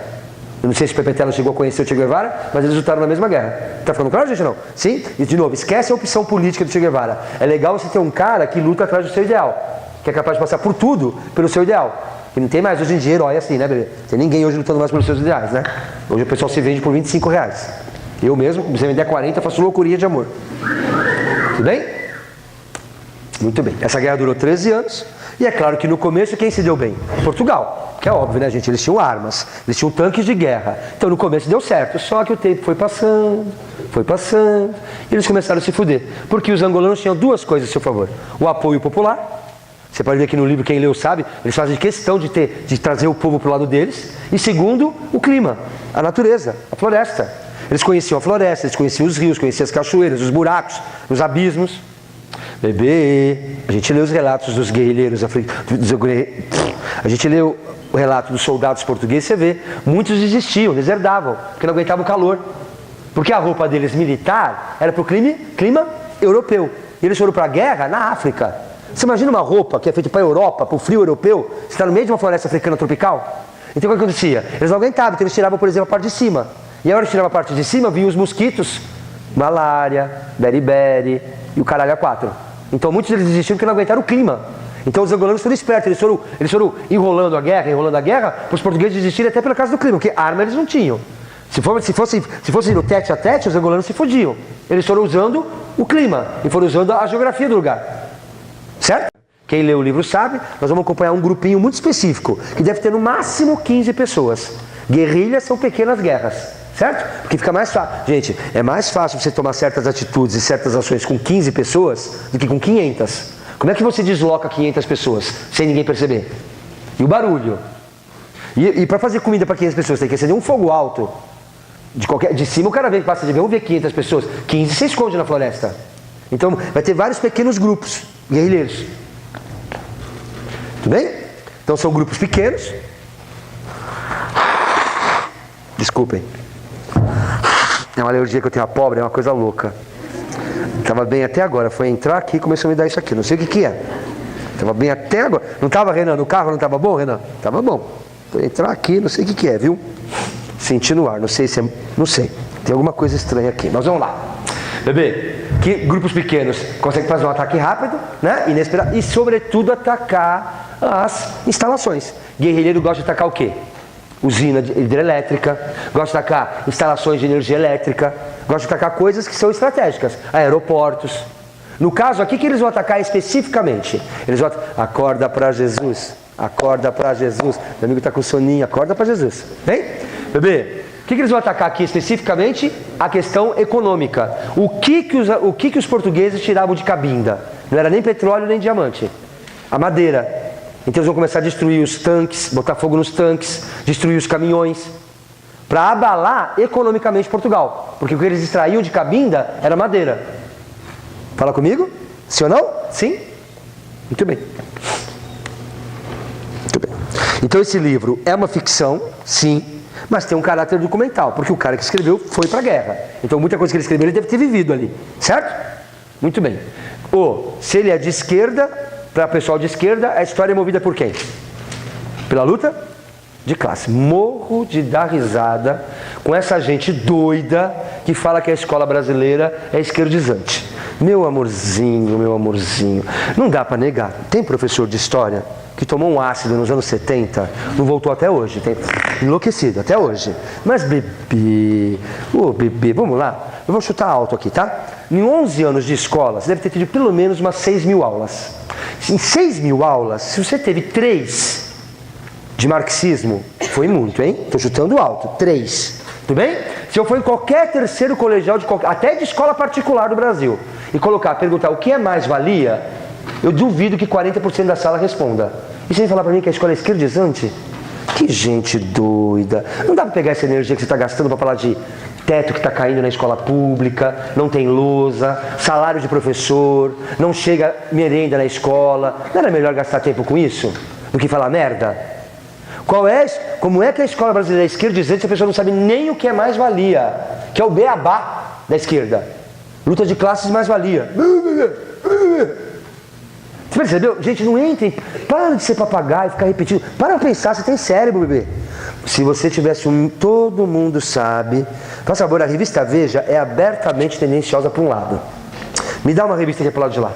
Eu não sei se o Pepe Tela chegou a conhecer o Che Guevara, mas eles lutaram na mesma guerra. Tá ficando claro, gente, não? Sim? E de novo, esquece a opção política do Che Guevara. É legal você ter um cara que luta atrás do seu ideal, que é capaz de passar por tudo pelo seu ideal. Que não tem mais hoje em dia herói assim, né, bebê? Tem ninguém hoje lutando mais pelos seus ideais, né? Hoje o pessoal se vende por R$25. Eu mesmo, se você me der 40, faço loucurinha de amor. Tudo bem? Muito bem. Essa guerra durou 13 anos. E é claro que no começo quem se deu bem? Portugal. Que é óbvio, né, gente? Eles tinham armas, eles tinham tanques de guerra. Então no começo deu certo. Só que o tempo foi passando. E eles começaram a se fuder. Porque os angolanos tinham 2 coisas a seu favor. O apoio popular. Você pode ver aqui no livro, quem leu sabe, eles fazem questão de trazer o povo para o lado deles. E segundo, o clima, a natureza, a floresta. Eles conheciam a floresta, eles conheciam os rios, conheciam as cachoeiras, os buracos, os abismos. Bebê, a gente lê os relatos dos guerrilheiros africanos, a gente lê o relato dos soldados portugueses, você vê, muitos desistiam, deserdavam, porque não aguentavam o calor. Porque a roupa deles militar era para o clima europeu. E eles foram para a guerra na África. Você imagina uma roupa que é feita para a Europa, para o frio europeu, você está no meio de uma floresta africana tropical? Então o que acontecia? Eles não aguentavam, então eles tiravam, por exemplo, a parte de cima. E a hora que tirava a parte de cima, vinham os mosquitos, malária, beriberi e o caralho A4. Então muitos deles desistiram porque não aguentaram o clima. Então os angolanos foram espertos, eles foram enrolando a guerra, para os portugueses desistirem até pela causa do clima, porque arma eles não tinham. Se fosse no tete a tete, os angolanos se fodiam. Eles foram usando o clima e foram usando a geografia do lugar. Certo? Quem lê o livro sabe, nós vamos acompanhar um grupinho muito específico, que deve ter no máximo 15 pessoas. Guerrilhas são pequenas guerras, certo? Porque fica mais fácil. Gente, é mais fácil você tomar certas atitudes e certas ações com 15 pessoas do que com 500. Como é que você desloca 500 pessoas sem ninguém perceber? E o barulho? E para fazer comida para 500 pessoas tem que acender um fogo alto. De cima o cara vem que passa de ver, vamos ver 500 pessoas. 15 se esconde na floresta. Então vai ter vários pequenos grupos guerrilheiros. Tudo bem? Então são grupos pequenos. Desculpem. É uma alergia que eu tenho a pobre, é uma coisa louca. Estava bem até agora, foi entrar aqui e começou a me dar isso aqui. Não sei o que é. Estava bem até agora. Não estava, Renan? No carro não estava bom, Renan? Estava bom. Foi entrar aqui, não sei o que é, viu? Sentir no ar, não sei se é. Não sei. Tem alguma coisa estranha aqui. Mas vamos lá. Bebê, que grupos pequenos conseguem fazer um ataque rápido, né? Inesperado. E sobretudo atacar as instalações. Guerrilheiro gosta de atacar o quê? Usina hidrelétrica, gosta de atacar instalações de energia elétrica, gosta de atacar coisas que são estratégicas, aeroportos. No caso aqui, que eles vão atacar especificamente? Eles vão acorda para Jesus, acorda para Jesus. Meu amigo está com soninho, acorda para Jesus. Vem? Bebê, o que eles vão atacar aqui especificamente? A questão econômica. O que os portugueses tiravam de Cabinda? Não era nem petróleo nem diamante. A madeira. Então eles vão começar a destruir os tanques, botar fogo nos tanques, destruir os caminhões, para abalar economicamente Portugal. Porque o que eles extraíam de Cabinda era madeira. Fala comigo? Sim ou não? Sim? Muito bem. Muito bem. Então esse livro é uma ficção, sim, mas tem um caráter documental, porque o cara que escreveu foi para a guerra. Então muita coisa que ele escreveu ele deve ter vivido ali, certo? Muito bem. Se ele é de esquerda, para o pessoal de esquerda, a história é movida por quem? Pela luta de classe. Morro de dar risada com essa gente doida que fala que a escola brasileira é esquerdizante. Meu amorzinho, não dá para negar. Tem professor de história que tomou um ácido nos anos 70, não voltou até hoje, tem enlouquecido até hoje. Mas bebê, vamos lá, eu vou chutar alto aqui, tá? Em 11 anos de escola, você deve ter tido pelo menos umas 6.000 aulas. Em 6.000 aulas, se você teve 3 de marxismo, foi muito, hein? Estou chutando alto, 3. Tudo bem? Se eu for em qualquer terceiro colegial, até de escola particular do Brasil, e perguntar o que é mais-valia, eu duvido que 40% da sala responda. E você vem falar para mim que a escola é esquerdizante? Que gente doida. Não dá para pegar essa energia que você está gastando para falar de teto que está caindo na escola pública, não tem lousa, salário de professor, não chega merenda na escola. Não era melhor gastar tempo com isso do que falar merda? Como é que a escola brasileira é esquerdizante se a pessoa não sabe nem o que é mais-valia? Que é o beabá da esquerda. Luta de classes mais-valia. Você percebeu? Gente, não entrem. Para de ser papagaio e ficar repetindo. Para pensar, você tem cérebro, bebê. Se você tivesse todo mundo sabe. Por favor, a revista Veja é abertamente tendenciosa para um lado. Me dá uma revista que é para o lado de lá.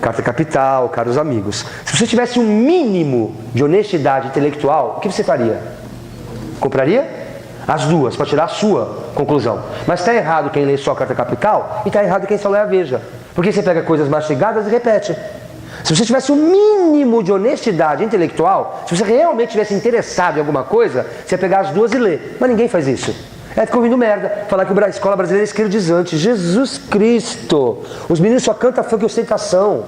Carta Capital, caros amigos. Se você tivesse um mínimo de honestidade intelectual, o que você faria? Compraria? As duas, para tirar a sua conclusão. Mas está errado quem lê só Carta Capital e está errado quem só lê a Veja. Porque você pega coisas mastigadas e repete. Se você tivesse um mínimo de honestidade intelectual, se você realmente tivesse interessado em alguma coisa, você ia pegar as duas e ler. Mas ninguém faz isso. Fica ouvindo merda, falar que a escola brasileira é esquerdizante. Jesus Cristo! Os meninos só cantam funk e ostentação.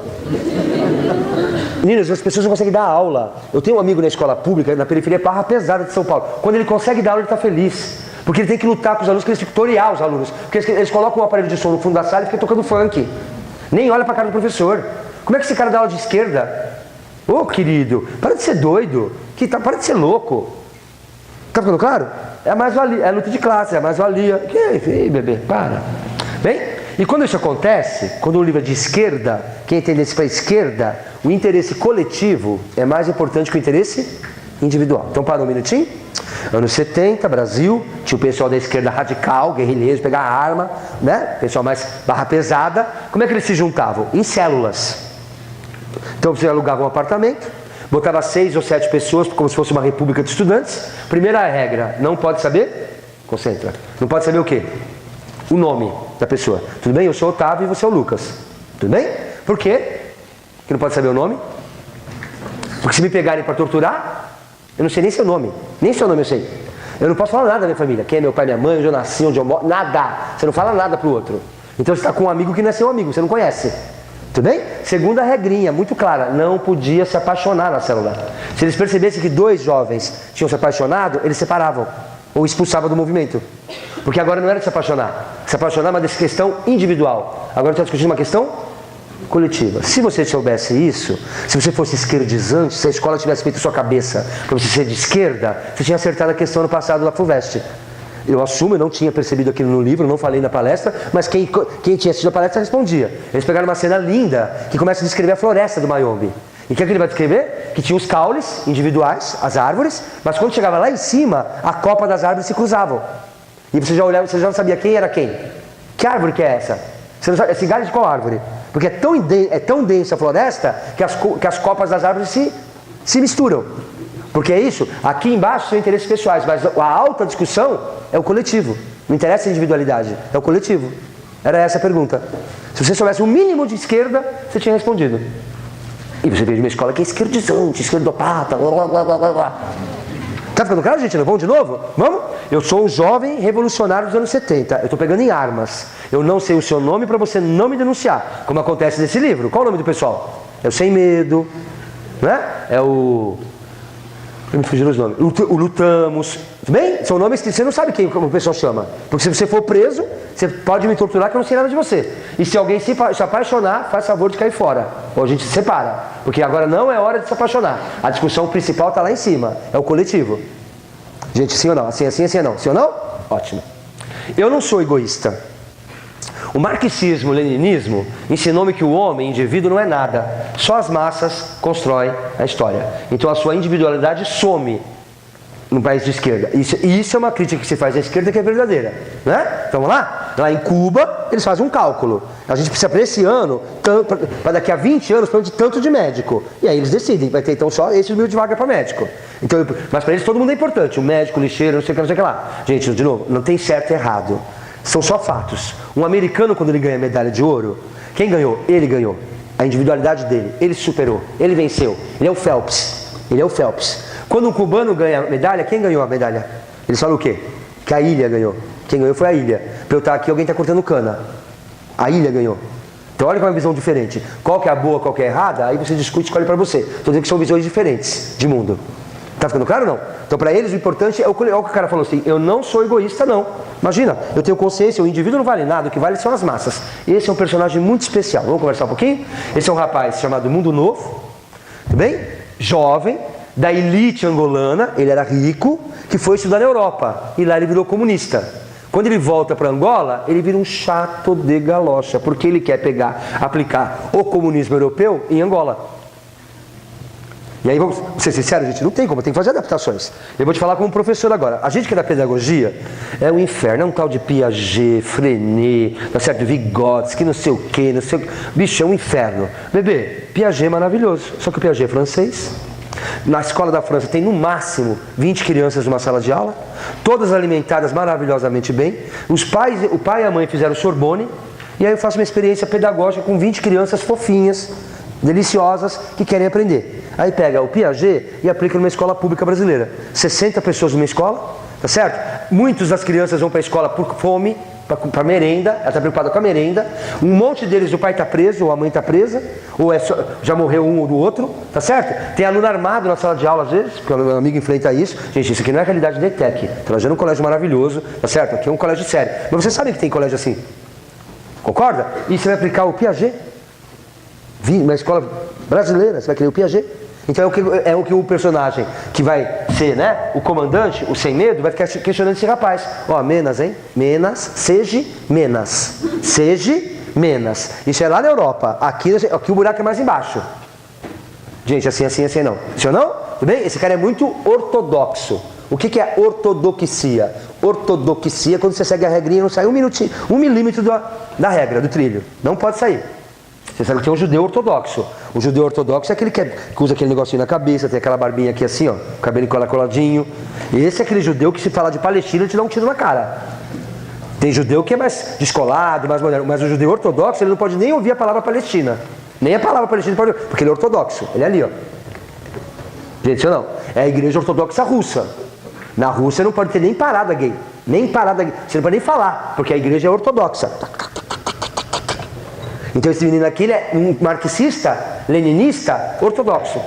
Meninos, as pessoas não conseguem dar aula. Eu tenho um amigo na escola pública, na periferia Barra Pesada de São Paulo. Quando ele consegue dar aula, ele está feliz. Porque ele tem que lutar com os alunos, que eles ficam tutorial os alunos. Porque eles colocam um aparelho de som no fundo da sala e ficam tocando funk. Nem olha para a cara do professor. Como é que esse cara dá aula de esquerda? Ô, querido, para de ser doido. Para de ser louco. Tá ficando claro? É a mais-valia, é a luta de classe, é a mais-valia. Ei, bebê, para. Bem, e quando isso acontece, quando um livro é de esquerda, quem tem tendência para a esquerda, o interesse coletivo é mais importante que o interesse individual. Então, para um minutinho. Anos 70, Brasil, tinha o pessoal da esquerda radical, guerrilheiro, pegar a arma, né? Pessoal mais barra pesada. Como é que eles se juntavam? Em células. Então você alugava um apartamento, botava 6 ou 7 pessoas, como se fosse uma república de estudantes. Primeira regra, não pode saber? Concentra. Não pode saber o quê? O nome da pessoa. Tudo bem? Eu sou o Otávio e você é o Lucas. Tudo bem? Por quê que não pode saber o nome? Porque se me pegarem para torturar, eu não sei nem seu nome. Nem seu nome eu sei. Eu não posso falar nada da minha família. Quem é meu pai, minha mãe, onde eu nasci, onde eu moro. Nada. Você não fala nada pro outro. Então você está com um amigo que não é seu amigo, você não conhece. Tudo bem? Segunda regrinha, muito clara. Não podia se apaixonar na célula. Se eles percebessem que 2 jovens tinham se apaixonado, eles separavam. Ou expulsavam do movimento. Porque agora não era de se apaixonar. Se apaixonar é uma questão individual. Agora está discutindo uma questão coletiva. Se você soubesse isso, se você fosse esquerdizante, se a escola tivesse feito sua cabeça para você ser de esquerda, você tinha acertado a questão no passado da FUVEST. Eu assumo, eu não tinha percebido aquilo no livro, não falei na palestra, mas quem tinha assistido a palestra respondia. Eles pegaram uma cena linda que começa a descrever a floresta do Mayombe. E o que ele vai descrever? Que tinha os caules individuais, as árvores, mas quando chegava lá em cima, a copa das árvores se cruzavam. E você já olhava, você já não sabia quem era quem. Que árvore que é essa? Você não sabe, esse galho de qual árvore? Porque é tão densa a floresta que as copas das árvores se misturam. Porque é isso, aqui embaixo são interesses pessoais, mas a alta discussão é o coletivo. Não interessa a individualidade, é o coletivo. Era essa a pergunta. Se você soubesse o mínimo de esquerda, você tinha respondido. E você veio de uma escola que é esquerdizante, esquerdopata, blá blá blá blá blá. Tá ficando claro, gente? Vamos de novo? Vamos? Eu sou um jovem revolucionário dos anos 70. Eu estou pegando em armas. Eu não sei o seu nome para você não me denunciar. Como acontece nesse livro. Qual o nome do pessoal? É o Sem Medo. Né? É o... Me fugiram os nomes. O Lutamos. Tudo bem? São nomes que você não sabe quem o pessoal chama. Porque se você for preso, você pode me torturar que eu não sei nada de você. E se alguém se apaixonar, faz favor de cair fora. Ou a gente se separa. Porque agora não é hora de se apaixonar. A discussão principal está lá em cima. É o coletivo. Gente, sim ou não? Assim, assim, assim ou não? Sim ou não? Ótimo. Eu não sou egoísta. O marxismo, o leninismo ensinou-me que o homem, indivíduo, não é nada. Só as massas constroem a história. Então a sua individualidade some no país de esquerda. Isso é uma crítica que se faz à esquerda que é verdadeira. Né? Então vamos lá? Lá em Cuba, eles fazem um cálculo. A gente precisa para esse ano, para daqui a 20 anos, de tanto de médico. E aí eles decidem, vai ter então só esse mil de vaga para médico. Então, mas para eles todo mundo é importante. O médico, o lixeiro, não sei o que, não sei o que lá. Gente, de novo, não tem certo e errado. São só fatos. Um americano, quando ele ganha a medalha de ouro, quem ganhou? Ele ganhou. A individualidade dele. Ele se superou. Ele venceu. Ele é o Phelps. Ele é o Phelps. Quando um cubano ganha a medalha, quem ganhou a medalha? Eles falam o quê? Que a ilha ganhou. Quem ganhou foi a ilha. Para eu estar aqui, alguém está cortando cana. A ilha ganhou. Então olha que é uma visão diferente. Qual que é a boa, qual que é a errada? Aí você discute e escolhe para você. Estou dizendo que são visões diferentes de mundo. Tá ficando claro ou não? Então para eles o importante é o que o cara falou assim, eu não sou egoísta não. Imagina, eu tenho consciência, o indivíduo não vale nada, o que vale são as massas. Esse é um personagem muito especial. Vamos conversar um pouquinho? Esse é um rapaz chamado Mundo Novo, tudo bem? Jovem, da elite angolana, ele era rico, que foi estudar na Europa. E lá ele virou comunista. Quando ele volta para Angola, ele vira um chato de galocha, porque ele quer aplicar o comunismo europeu em Angola. E aí, vamos ser sinceros, gente, não tem como, tem que fazer adaptações. Eu vou te falar como professor agora. A gente que é da pedagogia é um inferno, é um tal de Piaget, Frenet, tá certo? Vygotsky, não sei o quê, não sei o quê. Bicho, é um inferno. Bebê, Piaget é maravilhoso, só que o Piaget é francês. Na escola da França tem no máximo 20 crianças numa sala de aula, todas alimentadas maravilhosamente bem. O pai e a mãe fizeram Sorbonne, e aí eu faço uma experiência pedagógica com 20 crianças fofinhas, deliciosas, que querem aprender. Aí pega o Piaget e aplica numa escola pública brasileira. 60 pessoas numa escola, tá certo? Muitas das crianças vão para a escola por fome, para merenda, ela está preocupada com a merenda. Um monte deles, o pai está preso, ou a mãe está presa, ou já morreu um ou do outro, tá certo? Tem aluno armado na sala de aula às vezes, porque o meu amigo enfrenta isso. Gente, isso aqui não é a realidade da ETEC. Trajando um colégio maravilhoso, tá certo? Aqui é um colégio sério. Mas vocês sabem que tem colégio assim? Concorda? E você vai aplicar o Piaget? Uma escola brasileira, você vai querer o Piaget? Então é o que o personagem que vai ser, né, o comandante, o sem medo, vai ficar questionando esse rapaz. Ó, menas, hein? Menas, seja menas. Seja menas. Isso é lá na Europa. Aqui o buraco é mais embaixo. Gente, assim não. Sim ou não? Tudo bem? Esse cara é muito ortodoxo. O que é ortodoxia? Ortodoxia é quando você segue a regrinha e não sai 1 milímetro da regra, do trilho. Não pode sair. Você sabe que tem um judeu ortodoxo. O judeu ortodoxo é aquele que usa aquele negocinho na cabeça, tem aquela barbinha aqui assim, ó, cabelo coladinho. Esse é aquele judeu que, se falar de Palestina, ele te dá um tiro na cara. Tem judeu que é mais descolado, mais moderno, mas o judeu ortodoxo, ele não pode nem ouvir a palavra Palestina. Nem a palavra Palestina pode ouvir, porque ele é ortodoxo. Ele é ali, ó. Gente, isso não. É a igreja ortodoxa russa. Na Rússia não pode ter nem parada gay. Nem parada gay. Você não pode nem falar, porque a igreja é ortodoxa. Então esse menino aqui, ele é um marxista, leninista, ortodoxo.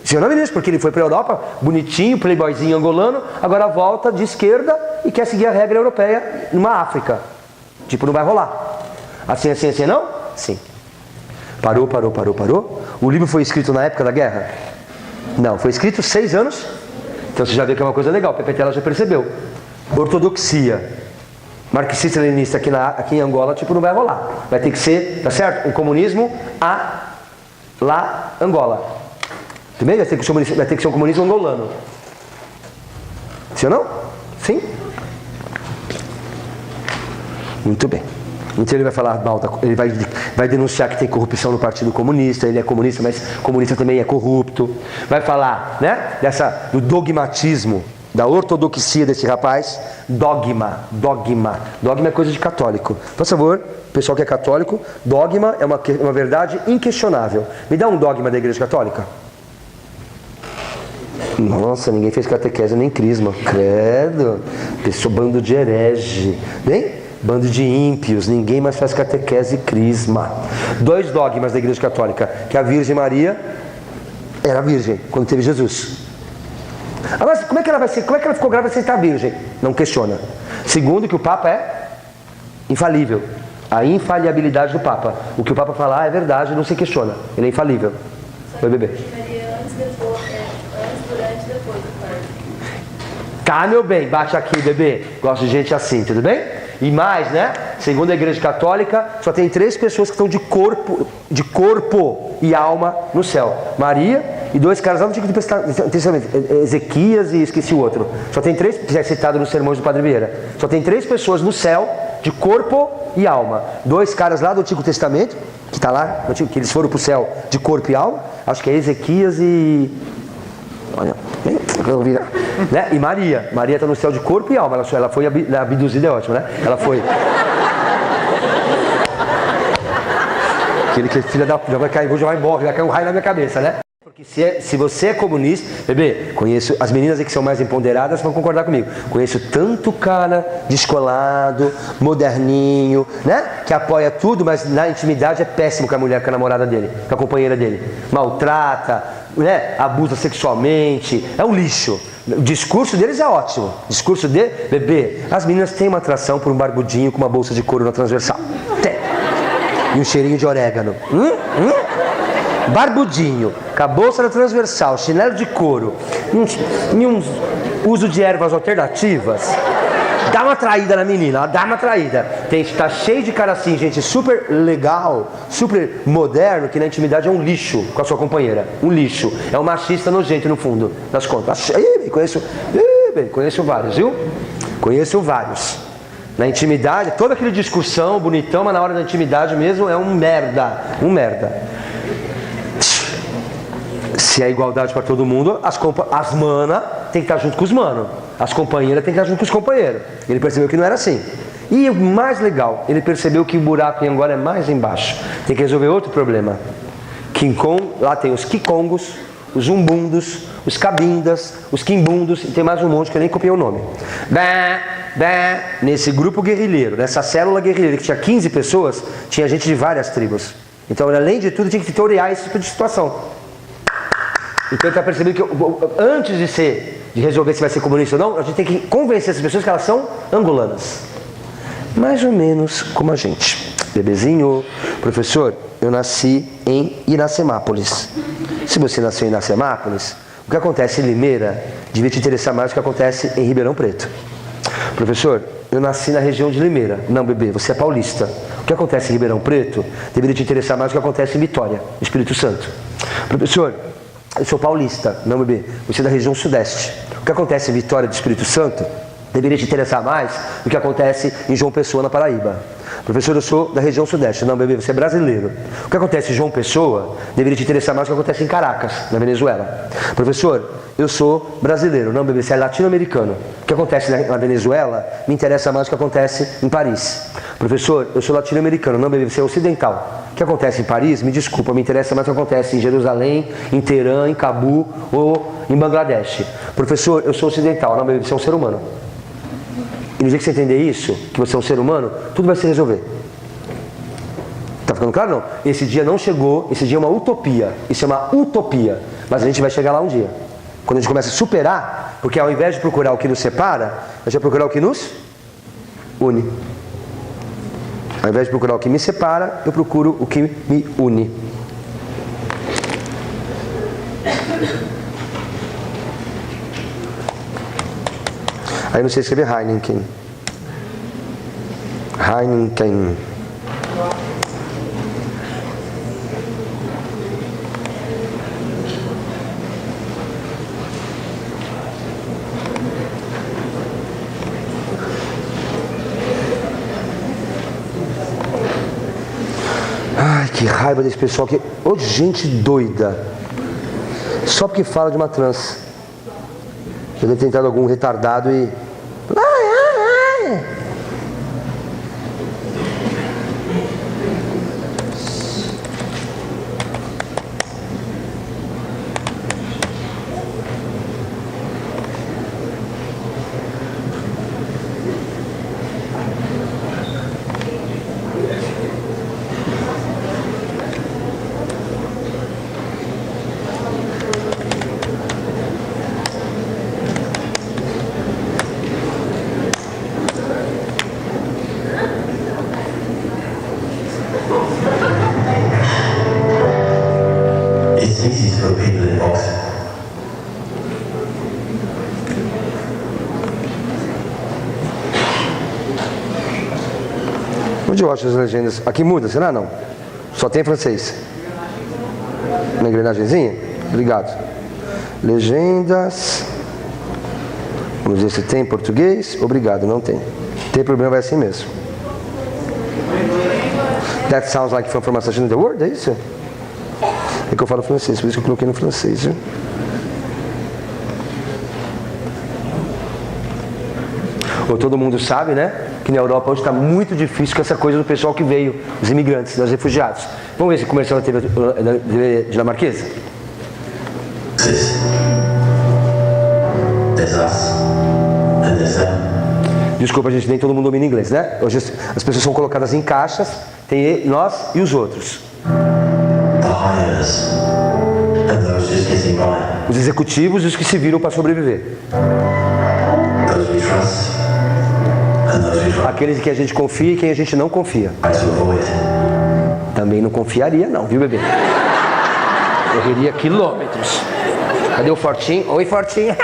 Sim ou não, meninos? Porque ele foi para a Europa, bonitinho, playboyzinho angolano, agora volta de esquerda e quer seguir a regra europeia numa África. Tipo, não vai rolar. Assim, não? Sim. Parou. O livro foi escrito na época da guerra? Não, foi escrito 6 anos. Então você já vê que é uma coisa legal, PPT ela já percebeu. Ortodoxia. Marxista-leninista aqui em Angola, tipo, não vai rolar. Vai ter que ser, tá certo? Um comunismo lá Angola. Tudo bem? Vai ter que ser um comunismo angolano. Sim ou não? Sim? Muito bem. Então ele vai falar mal, ele vai denunciar que tem corrupção no Partido Comunista, ele é comunista, mas comunista também é corrupto. Vai falar, né, do dogmatismo, da ortodoxia desse rapaz. Dogma é coisa de católico. Por favor, pessoal que é católico, dogma é uma verdade inquestionável. Me dá um dogma da Igreja Católica. Nossa, ninguém fez catequese nem crisma. Credo. Pessoa, bando de herege. Bem? Bando de ímpios. Ninguém mais faz catequese e crisma. 2 dogmas da Igreja Católica. Que a Virgem Maria era virgem quando teve Jesus. Mas como é que ela ficou grávida sem estar virgem? Não questiona. Segundo, que o Papa é infalível. A infalibilidade do Papa. O que o Papa falar é verdade, não se questiona. Ele é infalível. Oi, bebê. Antes, durante e depois do parto. Tá, meu bem, bate aqui, bebê. Gosto de gente assim, tudo bem? E mais, né? Segundo a Igreja Católica, só tem 3 pessoas que estão de corpo e alma no céu. Maria e 2 caras lá no Antigo Testamento, Ezequias e esqueci o outro. Só tem 3, que é citado nos sermões do Padre Vieira. Só tem 3 pessoas no céu de corpo e alma. 2 caras lá do Antigo Testamento, que está lá, que eles foram para o céu de corpo e alma. Acho que é Ezequias e... Olha, né? E Maria está no céu de corpo e alma. Ela foi abduzida, é ótimo, né? Ela foi. Aquele que filha da puta vai cair, já vai morrer, vai cair um raio na minha cabeça, né? Porque se você é comunista, bebê, conheço as meninas aí que são mais empoderadas, vão concordar comigo. Conheço tanto cara descolado, moderninho, né? Que apoia tudo, mas na intimidade é péssimo com a mulher, com a namorada dele, com a companheira dele. Maltrata, né? Abusa sexualmente, é um lixo. O discurso deles é ótimo. O discurso de bebê, as meninas têm uma atração por um barbudinho com uma bolsa de couro na transversal. Tem. E um cheirinho de orégano. Barbudinho, com a bolsa na transversal, chinelo de couro, uso de ervas alternativas. Dá uma traída na menina, ela dá uma traída. Tá cheio de cara assim, gente, super legal, super moderno, que na intimidade é um lixo com a sua companheira. Um lixo. É um machista nojento no fundo das contas. Conheço vários, viu? Conheço vários. Na intimidade, toda aquela discussão, bonitão, mas na hora da intimidade mesmo é um merda. Um merda. Se é igualdade para todo mundo, as mana tem que estar junto com os manos. As companheiras tem que estar junto com os companheiros. Ele percebeu que não era assim. E o mais legal, ele percebeu que o buraco em Angola é mais embaixo. Tem que resolver outro problema. Lá tem os Kikongos, os Umbundos, os Cabindas, os Kimbundos, e tem mais um monte que eu nem copiei o nome. Nesse grupo guerrilheiro, nessa célula guerrilheira que tinha 15 pessoas, tinha gente de várias tribos. Então, além de tudo, tinha que teoriar esse tipo de situação. Então ele está percebendo que antes de resolver se vai ser comunista ou não, a gente tem que convencer essas pessoas que elas são angolanas. Mais ou menos como a gente. bebezinho. Professor, eu nasci em Iracemápolis. Se você nasceu em Iracemápolis, o que acontece em Limeira devia te interessar mais do que acontece em Ribeirão Preto. Professor, eu nasci na região de Limeira. Não, bebê, você é paulista. O que acontece em Ribeirão Preto deveria te interessar mais do que acontece em Vitória, Espírito Santo. Professor, eu sou paulista. Não, bebê, você é da região sudeste. O que acontece em Vitória do Espírito Santo deveria te interessar mais do que acontece em João Pessoa, na Paraíba. Professor, eu sou da região sudeste. Não, bebê, você é brasileiro. O que acontece em João Pessoa deveria te interessar mais do que acontece em Caracas, na Venezuela. Professor, eu sou brasileiro. Não, bebê, você é latino-americano. O que acontece na Venezuela me interessa mais do que acontece em Paris. Professor, eu sou latino-americano. Não, bebê, você é ocidental. O que acontece em Paris, me desculpa, me interessa mais do que acontece em Jerusalém, em Teherã, em Cabu ou em Bangladesh. Professor, eu sou ocidental. Não, bebê, você é um ser humano. E no dia que você entender isso, que você é um ser humano, tudo vai se resolver. Tá ficando claro, não? Esse dia não chegou, esse dia é uma utopia. Isso é uma utopia. Mas a gente vai chegar lá um dia. Quando a gente começa a superar, porque ao invés de procurar o que nos separa, a gente vai procurar o que nos une. Ao invés de procurar o que me separa, eu procuro o que me une. Aí não sei escrever Heineken. Heineken. Ai, que raiva desse pessoal que... Ô, gente doida. Só porque fala de uma trans. Eu deve ter tentado algum retardado e... Onde eu acho as legendas? Aqui muda, será não? Só tem francês. Na engrenagemzinha? Obrigado. Legendas. Vamos ver se tem em português. Obrigado, não tem. Tem problema, vai assim mesmo. That sounds like from a session in the world, é isso? É que eu falo francês, por isso que eu coloquei no francês, viu? Ou todo mundo sabe, né? Que na Europa hoje está muito difícil com essa coisa do pessoal que veio, os imigrantes, os refugiados. Vamos ver esse comercial da TV dinamarquesa? Desculpa, gente, nem todo mundo domina inglês, né? Hoje as pessoas são colocadas em caixas, tem nós e os outros. Os executivos e os que se viram para sobreviver. Aqueles em que a gente confia e quem a gente não confia. Também não confiaria não, viu, bebê? Correria quilômetros. Cadê o Fortinho? Oi, Fortinho.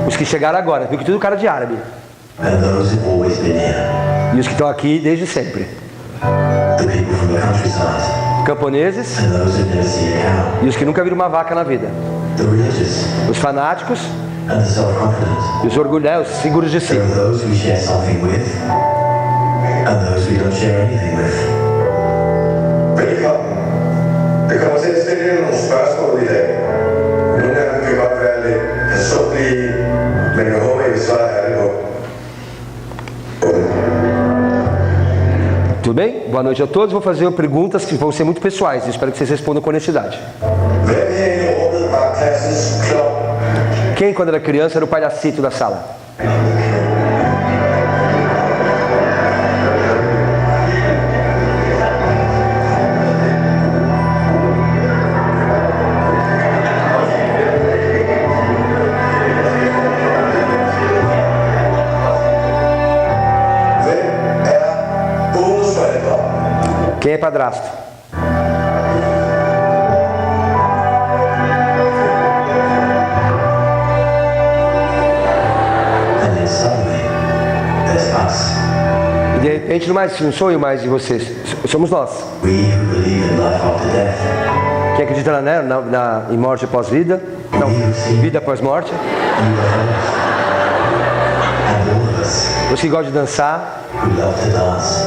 Os que chegaram agora, viu que tudo cara de árabe. E os que estão aqui desde sempre. Camponeses e os que nunca viram uma vaca na vida. Os fanáticos e os orgulhosos, seguros de si. Tudo bem? Boa noite a todos. Vou fazer perguntas que vão ser muito pessoais. Espero que vocês respondam com honestidade. Quem, quando era criança, era o palhacito da sala? padrasto. And then suddenly, there's us. E de repente não sou eu mais de vocês, somos nós. We who believe in life after death. Quem acredita em morte após vida, não, vida após morte. You are us. And all of us Os que gostam de dançar, who love to dance.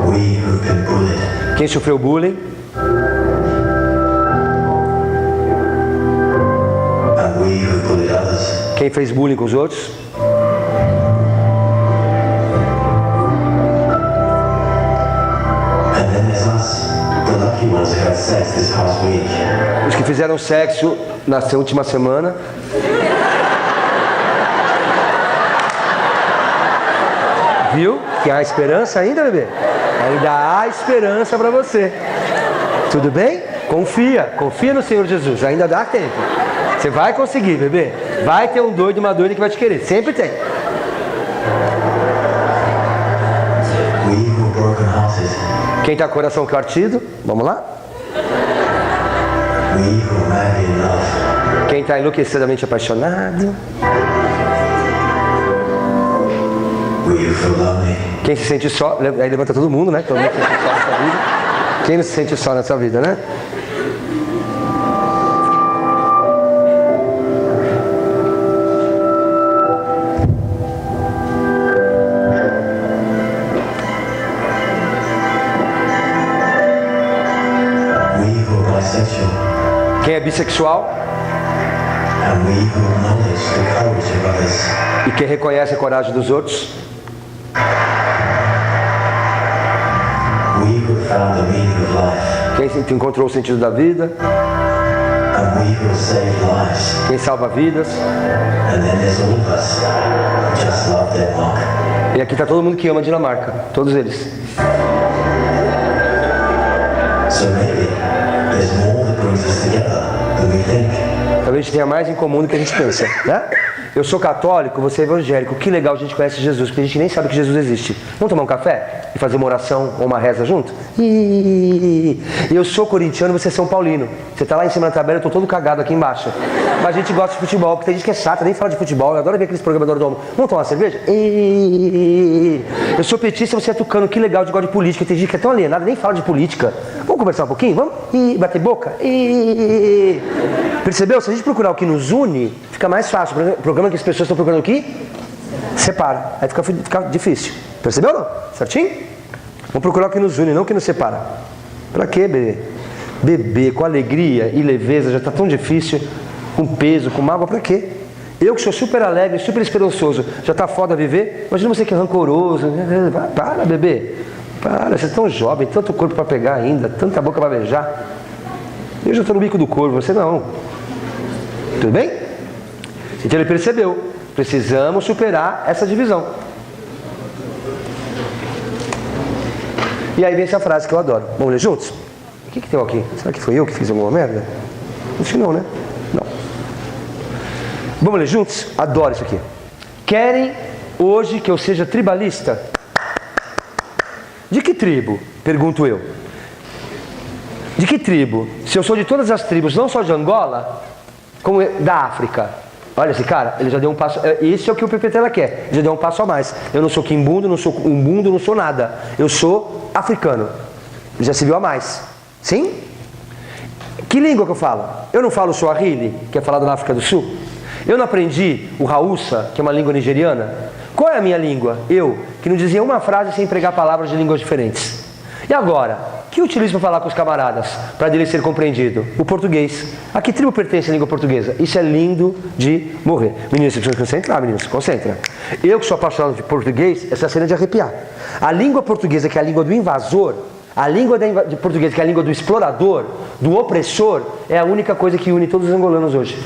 We who've been bullied. quem sofreu bullying, And we who bullied others. quem fez bullying com os outros, And then there's us, the lucky ones who had sex this past week. os que fizeram sexo na última semana. Viu? Que há esperança ainda, bebê? Ainda há esperança para você. Tudo bem? Confia no Senhor Jesus, ainda dá tempo. Você vai conseguir, bebê. Vai ter um doido, uma doida que vai te querer. Sempre tem. We who were broken-hearted. Quem tá com o coração partido, vamos lá? We who were madly in love. Quem tá enlouquecidamente apaixonado. We who feel lonely. Quem se sente só, aí levanta todo mundo, né? Todo mundo se sente só nessa vida. Quem não se sente só nessa vida, né? We who are bisexual. Quem é bissexual And we who acknowledge the courage of others. e quem reconhece a coragem dos outros. We who have found the meaning of life. Quem encontrou o sentido da vida. And we who have saved lives. Quem salva vidas. And then there's all of us who just love Denmark. E aqui tá todo mundo que ama a Dinamarca. Todos eles. So maybe there's more that brings us together than we think. Talvez a gente tenha mais em comum do que a gente pensa, né? Eu sou católico, você é evangélico. Que legal a gente conhece Jesus, porque a gente nem sabe que Jesus existe. Vamos tomar um café e fazer uma oração ou uma reza junto? Eu sou corintiano, você é São Paulino. Você tá lá em cima da tabela, eu tô todo cagado aqui embaixo. Mas a gente gosta de futebol, porque tem gente que é chata, nem fala de futebol. Eu adoro ver aqueles programas do Domo. Vamos tomar uma cerveja? Eu sou petista, você é tucano. Que legal, de gosto de política. Tem gente que é tão alienada, nem fala de política. Vamos conversar um pouquinho? Vamos? Bater boca? Percebeu? Se a gente procurar o que nos une, fica mais fácil. O programa que as pessoas estão procurando o que? Separa. Aí fica difícil. Percebeu não? Certinho? Vamos procurar o que nos une, não o que nos separa. Pra quê, bebê? Beber com alegria e leveza já tá tão difícil. Com peso, com mágoa, pra quê? Eu que sou super alegre, super esperançoso, já tá foda viver? Imagina você que é rancoroso. Para, bebê. Para, você é tão jovem, tanto corpo pra pegar ainda, tanta boca pra beijar. Eu já tô no bico do corvo, você não. Tudo bem? Então ele percebeu. Precisamos superar essa divisão. E aí vem essa frase que eu adoro. Vamos ler juntos? O que tem aqui? Será que foi eu que fiz alguma merda? Acho que não, né? Não. Vamos ler juntos? Adoro isso aqui. Querem hoje que eu seja tribalista? De que tribo? Pergunto eu. De que tribo? Se eu sou de todas as tribos, não só de Angola, como da África. Olha esse cara, ele já deu um passo. Isso é o que o Pepetela quer. Ele já deu um passo a mais. Eu não sou quimbundo, não sou umbundo, não sou nada. Eu sou africano. Ele já se viu a mais. Sim? Que língua que eu falo? Eu não falo Swahili, que é falado na África do Sul. Eu não aprendi o Hausa, que é uma língua nigeriana. Qual é a minha língua? Eu, que não dizia uma frase sem empregar palavras de línguas diferentes. E agora? O que eu utilizo para falar com os camaradas, para dele ser compreendido? O português. A que tribo pertence a língua portuguesa? Isso é lindo de morrer. Meninos, você precisa se concentrar, meninos, se concentra. Eu que sou apaixonado de português, essa cena é de arrepiar. A língua portuguesa, que é a língua do invasor, a língua de português, que é a língua do explorador, do opressor, é a única coisa que une todos os angolanos hoje.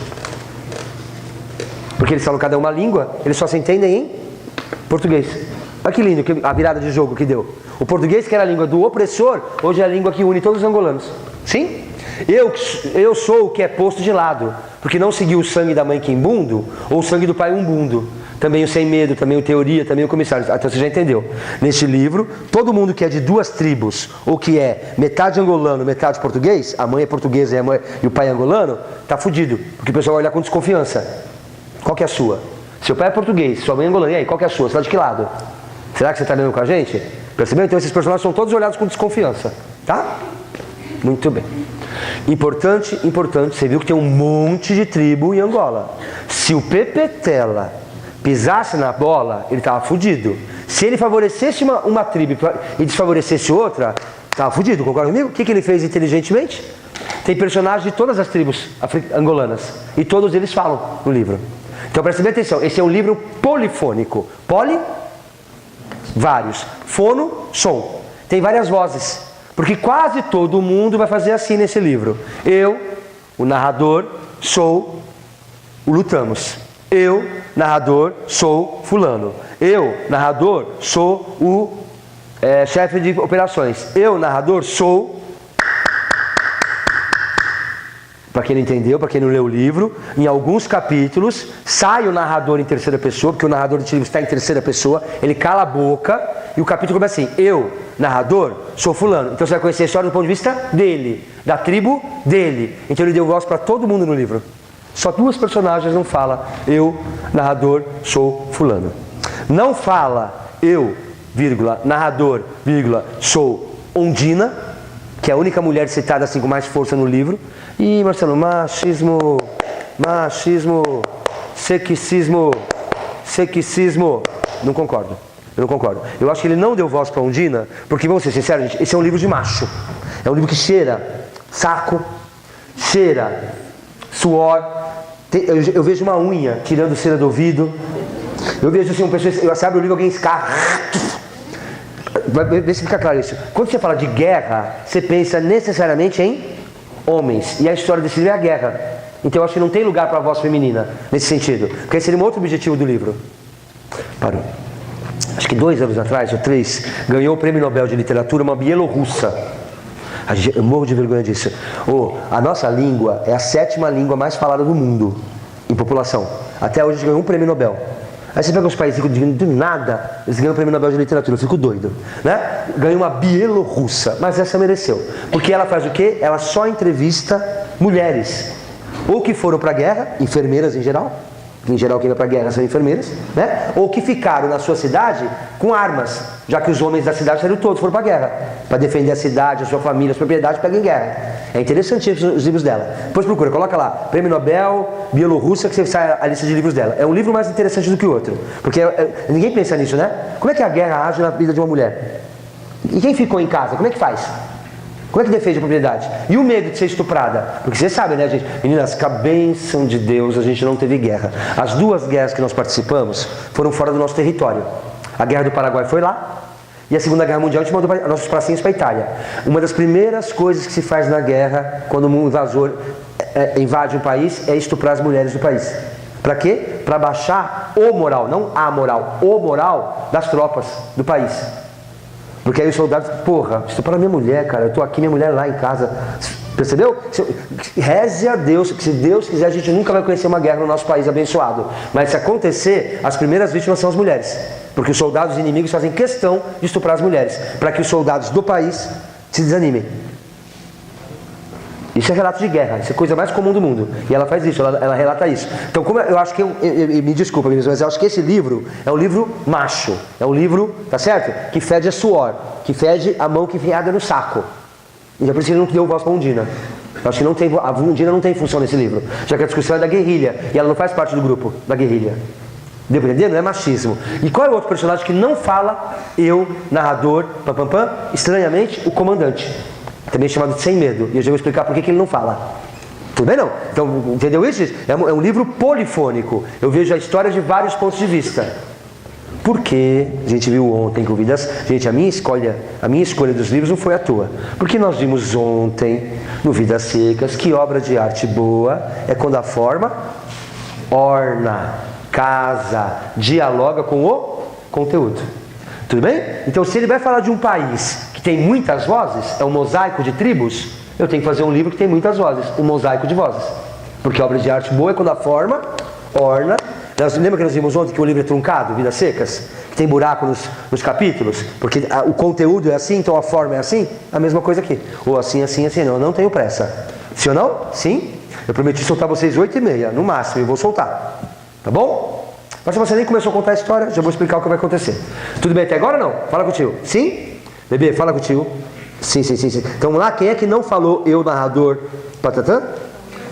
Porque eles falam cada uma língua, eles só se entendem em português. Olha que lindo a virada de jogo que deu. O português, que era a língua do opressor, hoje é a língua que une todos os angolanos. Sim? Eu sou o que é posto de lado, porque não segui o sangue da mãe quimbundo ou o sangue do pai umbundo. também o Sem Medo, também o Teoria, também o Comissário. Então você já entendeu. Neste livro, todo mundo que é de duas tribos, ou que é metade angolano, metade português, a mãe é portuguesa e o pai é angolano, tá fudido, porque o pessoal vai olhar com desconfiança. Qual que é a sua? Seu pai é português, sua mãe é angolana, e aí, qual que é a sua? Você tá de que lado? Será que você está lendo com a gente? Percebeu? Então esses personagens são todos olhados com desconfiança, tá? Muito bem. Importante, você viu que tem um monte de tribo em Angola. Se o Pepetela pisasse na bola, ele estava fudido. Se ele favorecesse uma tribo e desfavorecesse outra, estava fudido, concorda comigo? O que ele fez inteligentemente? Tem personagens de todas as tribos angolanas, e todos eles falam no livro. Então preste bem atenção, esse é um livro polifônico. Poli, vários. Fono, som. Tem várias vozes, porque quase todo mundo vai fazer assim nesse livro. Eu, o narrador, sou o Lutamos. Eu, narrador, sou fulano. Eu, narrador, sou o chefe de operações. Eu, narrador, sou... Para quem não entendeu, para quem não leu o livro, em alguns capítulos sai o narrador em terceira pessoa, porque o narrador do livro está em terceira pessoa, ele cala a boca e o capítulo começa assim: eu, narrador, sou fulano. Então você vai conhecer a história do ponto de vista dele, da tribo dele. Então ele deu voz para todo mundo no livro. Só duas personagens não fala: eu, narrador, sou fulano. Não fala eu, vírgula, narrador, vírgula, sou Ondina, que é a única mulher citada assim com mais força no livro. E Marcelo, machismo, sexismo, não concordo, eu não concordo. Eu acho que ele não deu voz para Ondina, porque vamos ser sinceros, gente, esse é um livro de macho. É um livro que cheira saco, cheira suor. Eu vejo uma unha tirando cera do ouvido. Eu vejo assim, uma pessoa, você abre o livro, alguém escarra. Vê se fica claro isso. Quando você fala de guerra, você pensa necessariamente em homens. E a história desse livro é a guerra. Então eu acho que não tem lugar para a voz feminina nesse sentido. Porque esse seria um outro objetivo do livro. Parou. Acho que 2 anos atrás, ou 3, ganhou o Prêmio Nobel de Literatura uma bielorrussa. Eu morro de vergonha disso. A nossa língua é a 7ª língua mais falada do mundo em população. Até hoje a gente ganhou um Prêmio Nobel. Aí você pega os países de nada, eles ganham o Prêmio Nobel de Literatura, eu fico doido, né? Ganhou uma bielorrussa, mas essa mereceu. Porque ela faz o quê? Ela só entrevista mulheres, ou que foram para a guerra, enfermeiras em geral, que em geral quem vai para a guerra são enfermeiras, né? Ou que ficaram na sua cidade com armas, já que os homens da cidade saíram todos, foram para a guerra, para defender a cidade, a sua família, as propriedades, pegam em guerra. É interessante os livros dela. Depois procura, coloca lá, Prêmio Nobel, Bielorrússia, que você sai a lista de livros dela. É um livro mais interessante do que o outro. Porque ninguém pensa nisso, né? Como é que a guerra age na vida de uma mulher? E quem ficou em casa? Como é que faz? Como é que defende a propriedade? E o medo de ser estuprada? Porque vocês sabem, né, gente? Meninas, com a bênção de Deus, a gente não teve guerra. As 2 guerras que nós participamos foram fora do nosso território. A Guerra do Paraguai foi lá. E a Segunda Guerra Mundial a gente mandou nossos pracinhos para a Itália. Uma das primeiras coisas que se faz na guerra, quando um invasor invade um país, é estuprar as mulheres do país. Para quê? Para baixar o moral, não a moral, o moral das tropas do país. Porque aí os soldados, porra, estuprar minha mulher, cara, eu tô aqui, minha mulher lá em casa. Percebeu? Reze a Deus, que se Deus quiser a gente nunca vai conhecer uma guerra no nosso país abençoado. Mas se acontecer, as primeiras vítimas são as mulheres. Porque os soldados inimigos fazem questão de estuprar as mulheres, para que os soldados do país se desanimem. Isso é relato de guerra, isso é a coisa mais comum do mundo. E ela faz isso, ela relata isso. Então, como eu acho que, me desculpa, meninas, mas eu acho que esse livro é um livro macho. É um livro, tá certo? Que fede a suor, que fede a mão que enfiada no saco. E é por isso que ele não deu voz para a Ondina. Eu acho que não tem, a Ondina não tem função nesse livro. Já que a discussão é da guerrilha, e ela não faz parte do grupo da guerrilha. Deu pra entender? Não é machismo. E qual é o outro personagem que não fala eu, narrador, estranhamente, o comandante. Também chamado de Sem Medo. E eu já vou explicar por que ele não fala. Tudo bem, não? Então, entendeu isso? É um livro polifônico. Eu vejo a história de vários pontos de vista. Porque, a gente viu ontem com Vidas... Gente, a minha escolha dos livros não foi à toa. Porque nós vimos ontem, no Vidas Secas, que obra de arte boa é quando a forma orna, casa, dialoga com o conteúdo. Tudo bem? Então, se ele vai falar de um país que tem muitas vozes, é um mosaico de tribos, eu tenho que fazer um livro que tem muitas vozes, um mosaico de vozes. Porque a obra de arte boa é quando a forma orna, Lembra que nós vimos ontem que o livro é truncado, Vidas Secas? Que tem buraco nos capítulos? Porque o conteúdo é assim, então a forma é assim? A mesma coisa aqui. Ou assim, assim, assim. Não, eu não tenho pressa. Sim ou não? Sim? Eu prometi soltar vocês 8h30, no máximo, eu vou soltar. Tá bom? Mas se você nem começou a contar a história, já vou explicar o que vai acontecer. Tudo bem até agora ou não? Fala contigo. Sim? Bebê, fala contigo. Sim, sim, sim, sim. Então vamos lá, quem é que não falou eu, narrador, patatã?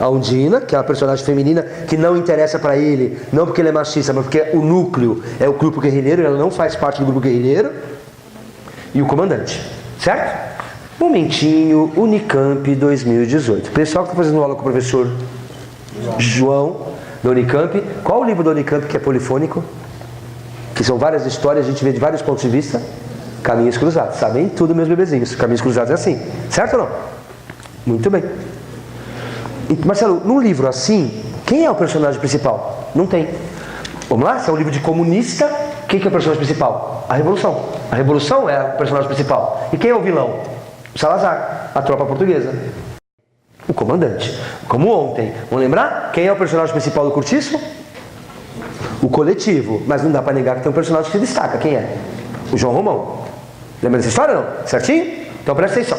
A Undina, que é a personagem feminina que não interessa pra ele, não porque ele é machista, mas porque o núcleo é o grupo guerrilheiro, ela não faz parte do grupo guerrilheiro. E o comandante, certo? Momentinho, Unicamp 2018. Pessoal que está fazendo aula com o professor João, da Unicamp. Qual o livro da Unicamp que é polifônico? Que são várias histórias, a gente vê de vários pontos de vista. Caminhos Cruzados. Sabem tudo, meus bebezinhos. Caminhos Cruzados é assim. Certo ou não? Muito bem. Marcelo, num livro assim, quem é o personagem principal? Não tem. Vamos lá? Se é um livro de comunista, quem que é o personagem principal? A Revolução. A Revolução é o personagem principal. E quem é o vilão? O Salazar, a tropa portuguesa. O comandante. Como ontem. Vamos lembrar? Quem é o personagem principal do Curtiço? O coletivo. Mas não dá para negar que tem um personagem que se destaca. Quem é? O João Romão. Lembra dessa história ou não? Certinho? Então presta atenção.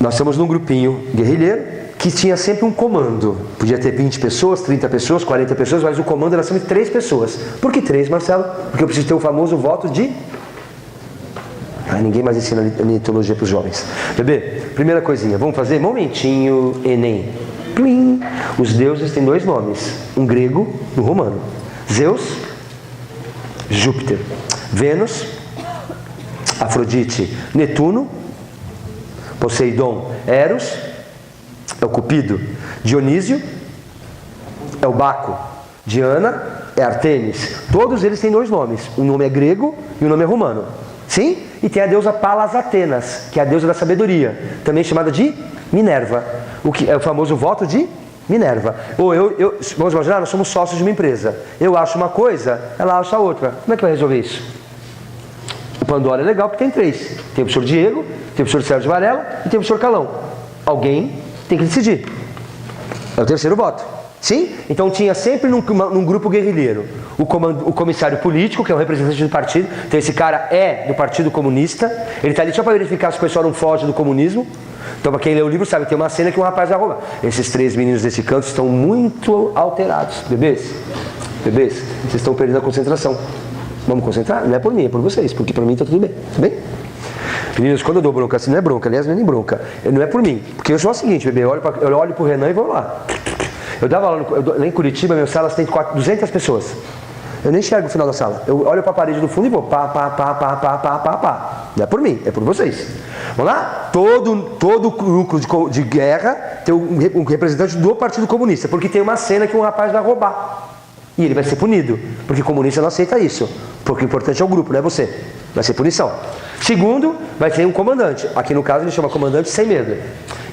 Nós estamos num grupinho guerrilheiro que tinha sempre um comando. Podia ter 20 pessoas, 30 pessoas, 40 pessoas, mas o comando era sempre 3 pessoas. Por que 3, Marcelo? Porque eu preciso ter o famoso voto de... ninguém mais ensina mitologia para os jovens. Bebê, primeira coisinha, vamos fazer? Momentinho, Enem. Plim. Os deuses têm 2 nomes, um grego e um romano. Zeus, Júpiter. Vênus, Afrodite, Netuno. Poseidon, Eros, é o Cupido. Dionísio, é o Baco. Diana, é Artemis. Todos eles têm 2 nomes. Um nome é grego e um nome é romano. Sim? E tem a deusa Palas Atenas, que é a deusa da sabedoria, também chamada de Minerva. O que é o famoso voto de Minerva. Ou vamos imaginar, nós somos sócios de uma empresa. Eu acho uma coisa, ela acha outra. Como é que vai resolver isso? O Pandora é legal porque tem 3. Tem o professor Diego, tem o professor Sérgio Varela e tem o professor Calão. Alguém tem que decidir. É o 3º voto. Sim? Então tinha sempre num grupo guerrilheiro o comissário político, que é o representante do partido. Então esse cara é do Partido Comunista. Ele está ali só para verificar se o pessoal não foge do comunismo. Então para quem lê o livro sabe, tem uma cena que um rapaz vai roubar. Esses 3 meninos desse canto estão muito alterados. Bebês, vocês estão perdendo a concentração. Vamos concentrar? Não é por mim, é por vocês, porque para mim está tudo bem. Tá bem? Meninos, quando eu dou bronca assim, não é bronca, aliás, não é nem bronca. Não é por mim, porque eu sou o seguinte, bebê, eu olho pro Renan e vou lá. Eu dava aula lá em Curitiba, minhas salas tem 200 pessoas. Eu nem enxergo o final da sala. Eu olho para a parede do fundo e vou pá, pá, pá, pá, pá, pá, pá, pá. Não é por mim, é por vocês. Vamos lá? Todo núcleo de guerra tem um representante do Partido Comunista, porque tem uma cena que um rapaz vai roubar. E ele vai ser punido, porque o comunista não aceita isso. Porque o importante é o grupo, não é você. Vai ser punição. Segundo, vai ter um comandante. Aqui no caso ele chama comandante sem medo.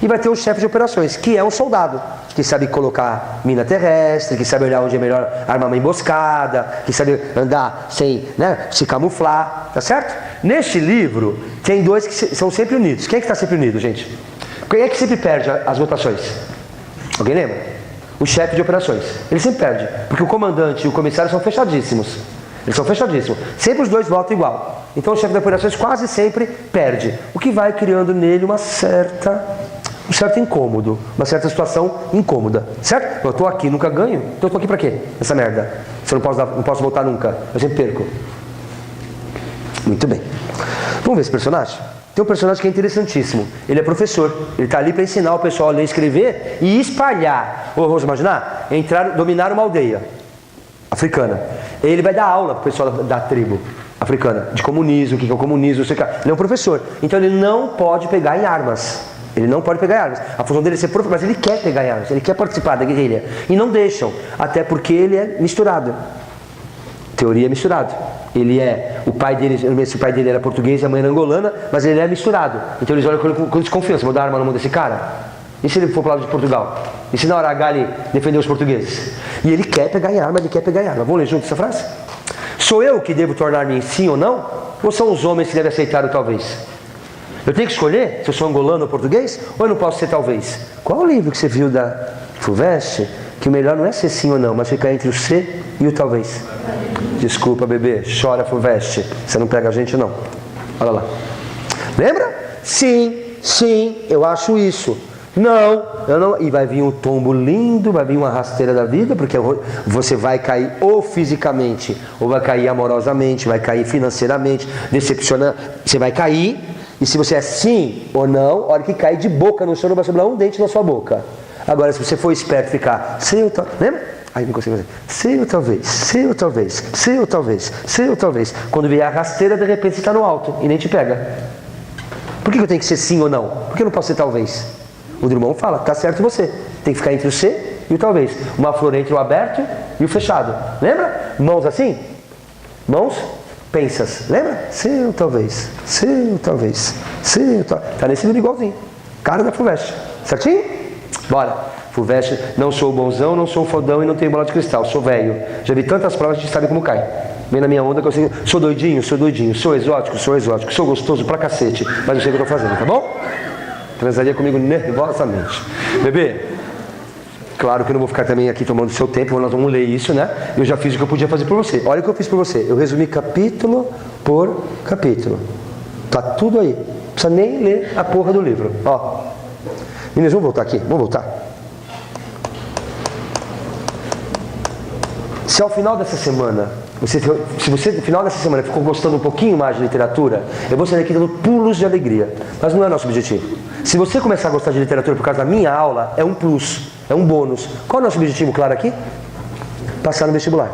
E vai ter um chefe de operações, que é um soldado, que sabe colocar mina terrestre, que sabe olhar onde é melhor armar uma emboscada, que sabe andar sem, se camuflar, tá certo? Neste livro, tem 2 que são sempre unidos. Quem é que está sempre unido, gente? Quem é que sempre perde as votações? Alguém lembra? O chefe de operações. Ele sempre perde, porque o comandante e o comissário são fechadíssimos. Eles são fechadíssimos. Sempre os 2 votam igual. Então o chefe de operações quase sempre perde. O que vai criando nele um certo incômodo, uma certa situação incômoda. Certo? Eu estou aqui, nunca ganho. Então eu estou aqui para quê? Essa merda. Se eu não posso voltar nunca. Eu sempre perco. Muito bem. Vamos ver esse personagem? Tem um personagem que é interessantíssimo. Ele é professor. Ele está ali para ensinar o pessoal a ler e escrever e espalhar. Vamos imaginar? Dominar uma aldeia africana. Ele vai dar aula para o pessoal da tribo africana, de comunismo, o que é o comunismo, não sei o que. Ele é um professor. Então ele não pode pegar em armas. Ele não pode pegar em armas. A função dele é ser professor, mas ele quer pegar em armas. Ele quer participar da guerrilha. E não deixam. Até porque ele é misturado. Teoria é misturado. O pai dele, eu não sei se o pai dele era português e a mãe era angolana, mas ele é misturado. Então eles olham com desconfiança. Vou dar arma na mão desse cara? E se ele for para o lado de Portugal? E se na hora H ele defender os portugueses? E ele quer pegar em arma, Vamos ler junto essa frase? Sou eu que devo tornar-me em sim ou não? Ou são os homens que devem aceitar o talvez? Eu tenho que escolher se eu sou angolano ou português? Ou eu não posso ser talvez? Qual o livro que você viu da FUVEST que o melhor não é ser sim ou não, mas ficar entre o ser e o talvez. Desculpa, bebê, chora, Fuveste. Você não pega a gente, não. Olha lá. Lembra? Sim, eu acho isso. Não, eu não. E vai vir um tombo lindo, vai vir uma rasteira da vida, porque você vai cair ou fisicamente, ou vai cair amorosamente, vai cair financeiramente, decepcionando. Você vai cair, e se você é sim ou não, a hora que cair de boca no chão, não vai sobrar um dente na sua boca. Agora, se você for esperto, ficar sim ou talvez. Lembra? Aí não consigo fazer. Sim ou talvez, sim ou talvez, sim ou talvez, sim ou talvez. Quando vier a rasteira, de repente você está no alto e nem te pega. Por que eu tenho que ser sim ou não? Por que eu não posso ser talvez? O Drummond fala, tá certo você. Tem que ficar entre o ser e o talvez. Uma flor entre o aberto e o fechado. Lembra? Mãos assim? Mãos pensas. Lembra? Sim ou talvez. Sim ou talvez. Sim ou talvez. Tá nesse livro igualzinho. Cara da Fuveste. Certinho? Bora. Fuveste, não sou bonzão, não sou fodão e não tenho bola de cristal. Sou velho. Já vi tantas provas que a gente sabe como cai. Vem na minha onda que eu sei. Sou doidinho. Sou exótico. Sou gostoso pra cacete. Mas eu sei o que eu tô fazendo, tá bom? Transaria comigo nervosamente. Bebê, claro que eu não vou ficar também aqui tomando seu tempo, nós vamos ler isso, né? Eu já fiz o que eu podia fazer por você. Olha o que eu fiz por você. Eu resumi capítulo por capítulo. Tá tudo aí. Não precisa nem ler a porra do livro. Ó. Meninas, vamos voltar aqui. Vamos voltar. Se ao final dessa semana, se você no final dessa semana ficou gostando um pouquinho mais de literatura, eu vou sair aqui dando pulos de alegria. Mas não é nosso objetivo. Se você começar a gostar de literatura por causa da minha aula, é um plus, é um bônus. Qual é o nosso objetivo, claro, aqui? Passar no vestibular.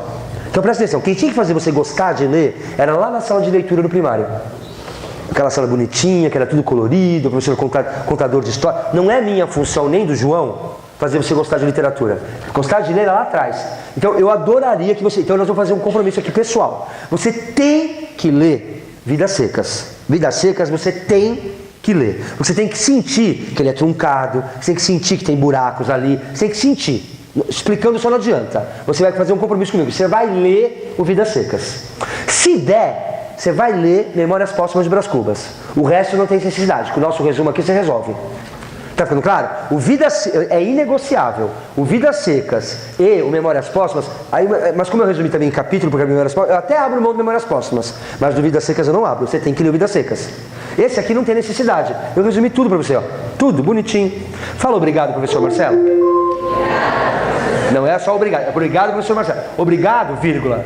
Então presta atenção, quem tinha que fazer você gostar de ler era lá na sala de leitura do primário. Aquela sala bonitinha, que era tudo colorido, o professor contador de história. Não é minha função, nem do João, fazer você gostar de literatura. Gostar de ler é lá atrás. Então eu adoraria que você... Então nós vamos fazer um compromisso aqui pessoal. Você tem que ler Vidas Secas. Vidas Secas você tem que ler. Você tem que sentir que ele é truncado, você tem que sentir que tem buracos ali, você tem que sentir. Explicando só não adianta. Você vai fazer um compromisso comigo. Você vai ler o Vidas Secas. Se der, você vai ler Memórias Póstumas de Brás Cubas. O resto não tem necessidade. Com o nosso resumo aqui você resolve. Tá ficando claro? O Vidas é inegociável. O Vidas Secas e o Memórias Póstumas. Aí, mas como eu resumi também em capítulo, porque Memórias Póstumas, eu até abro mão de Memórias Póstumas. Mas do Vidas Secas eu não abro. Você tem que ler o Vidas Secas. Esse aqui não tem necessidade. Eu resumi tudo para você, ó. Tudo, bonitinho. Fala obrigado, professor Marcelo. Não é só obrigado. É obrigado, professor Marcelo. Obrigado, vírgula.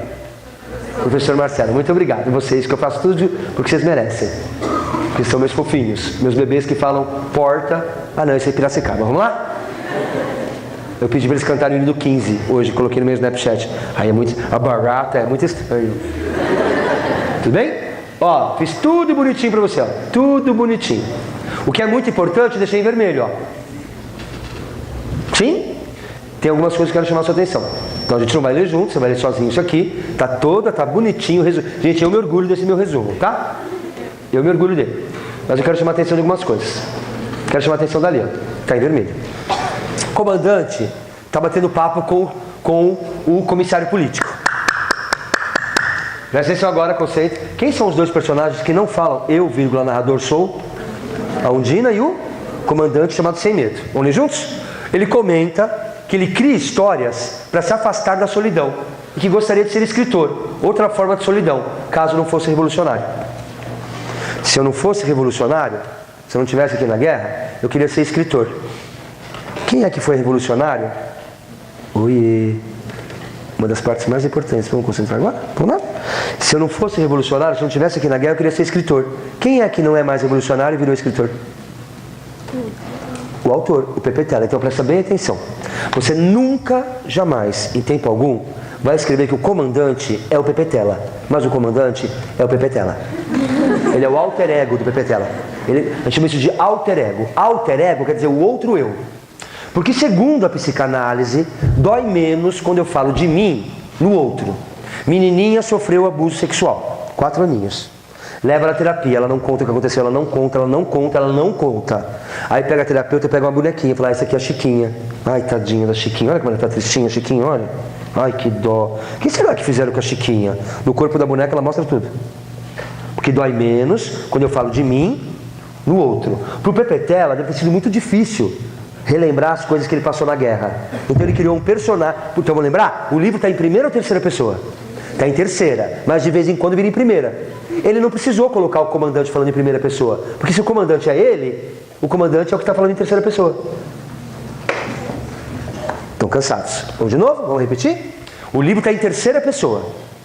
Professor Marcelo, muito obrigado. Vocês que eu faço tudo porque vocês merecem. Que são meus fofinhos. Meus bebês que falam porta. Ah não, esse é Piracicaba. Vamos lá? Eu pedi para eles cantarem o hino do 15 hoje. Coloquei no meu Snapchat. Aí é muito... A barata é muito estranho. Tudo bem? Ó, fiz tudo bonitinho para você, ó. Tudo bonitinho. O que é muito importante, deixei em vermelho, ó. Sim? Tem algumas coisas que eu quero chamar a sua atenção. Então a gente não vai ler junto, você vai ler sozinho isso aqui. Tá bonitinho o resumo. Gente, eu me orgulho desse meu resumo, tá? Eu me orgulho dele. Mas eu quero chamar a atenção de algumas coisas. Quero chamar a atenção dali, ó. Tá em vermelho. O comandante tá batendo papo com o comissário político. Presta atenção agora, conceito. Quem são os dois personagens que não falam eu, vírgula, narrador sou? A Undina e o comandante chamado Sem Medo. Vamos ler juntos? Ele comenta que ele cria histórias para se afastar da solidão e que gostaria de ser escritor. Outra forma de solidão, caso não fosse revolucionário. Se eu não fosse revolucionário, se eu não estivesse aqui na guerra, eu queria ser escritor. Quem é que foi revolucionário? Oiê! Uma das partes mais importantes. Vamos concentrar agora? Vamos lá? Se eu não fosse revolucionário, se eu não estivesse aqui na guerra, eu queria ser escritor. Quem é que não é mais revolucionário e virou escritor? O autor, o Pepe Tela. Então presta bem atenção. Você nunca, jamais, em tempo algum, vai escrever que o comandante é o Pepe Tela. Mas o comandante é o Pepe Tela. Ele é o alter ego do Pepe Tela. A gente chama isso de alter ego. Alter ego quer dizer o outro eu. Porque segundo a psicanálise, dói menos quando eu falo de mim no outro. Menininha sofreu abuso sexual. 4 aninhos. Leva ela à terapia, ela não conta o que aconteceu, ela não conta. Aí pega a terapeuta e pega uma bonequinha e fala, essa aqui é a Chiquinha. Ai, tadinha da Chiquinha, olha como ela tá tristinha, Chiquinha, olha. Ai, que dó. O que será que fizeram com a Chiquinha? No corpo da boneca ela mostra tudo. Porque dói menos quando eu falo de mim no outro. Pro Pepe Tela deve ter sido muito difícil relembrar as coisas que ele passou na guerra. Então ele criou um personagem. Então vamos lembrar? O livro está em primeira ou terceira pessoa? Está em terceira, mas de vez em quando vira em primeira. Ele não precisou colocar o comandante falando em primeira pessoa, porque se o comandante é ele, o comandante é o que está falando em terceira pessoa. Estão cansados? Vamos de novo? Vamos repetir? O livro está em terceira pessoa,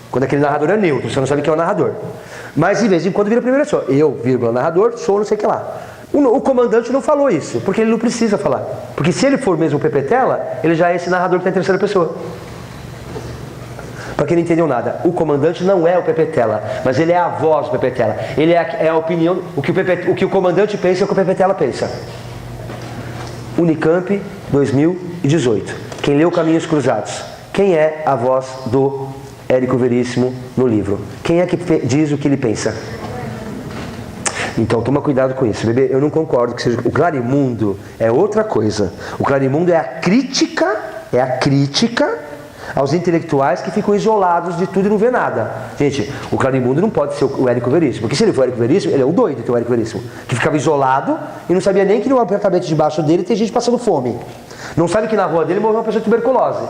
quando aquele narrador é neutro, você não sabe quem é o narrador. Mas de vez em quando vira primeira pessoa. Eu, vírgula, narrador, sou não sei o que lá. O comandante não falou isso, porque ele não precisa falar. Porque se ele for mesmo o Pepetela, ele já é esse narrador que está em terceira pessoa. Para quem não entendeu nada, o comandante não é o Pepetela, mas ele é a voz do Pepetela. Ele é a opinião, o que o comandante pensa é o que o Pepetela pensa. Unicamp 2018. Quem leu Caminhos Cruzados? Quem é a voz do Érico Veríssimo no livro? Quem é que diz o que ele pensa? Então toma cuidado com isso, bebê. Eu não concordo que seja. O Clarimundo é outra coisa. O Clarimundo é a crítica aos intelectuais que ficam isolados de tudo e não vê nada. Gente, o Clarimundo não pode ser o Érico Veríssimo, porque se ele for o Érico Veríssimo, ele é o doido que é o Érico Veríssimo, que ficava isolado e não sabia nem que no apartamento debaixo dele tem gente passando fome. Não sabe que na rua dele morreu uma pessoa de tuberculose.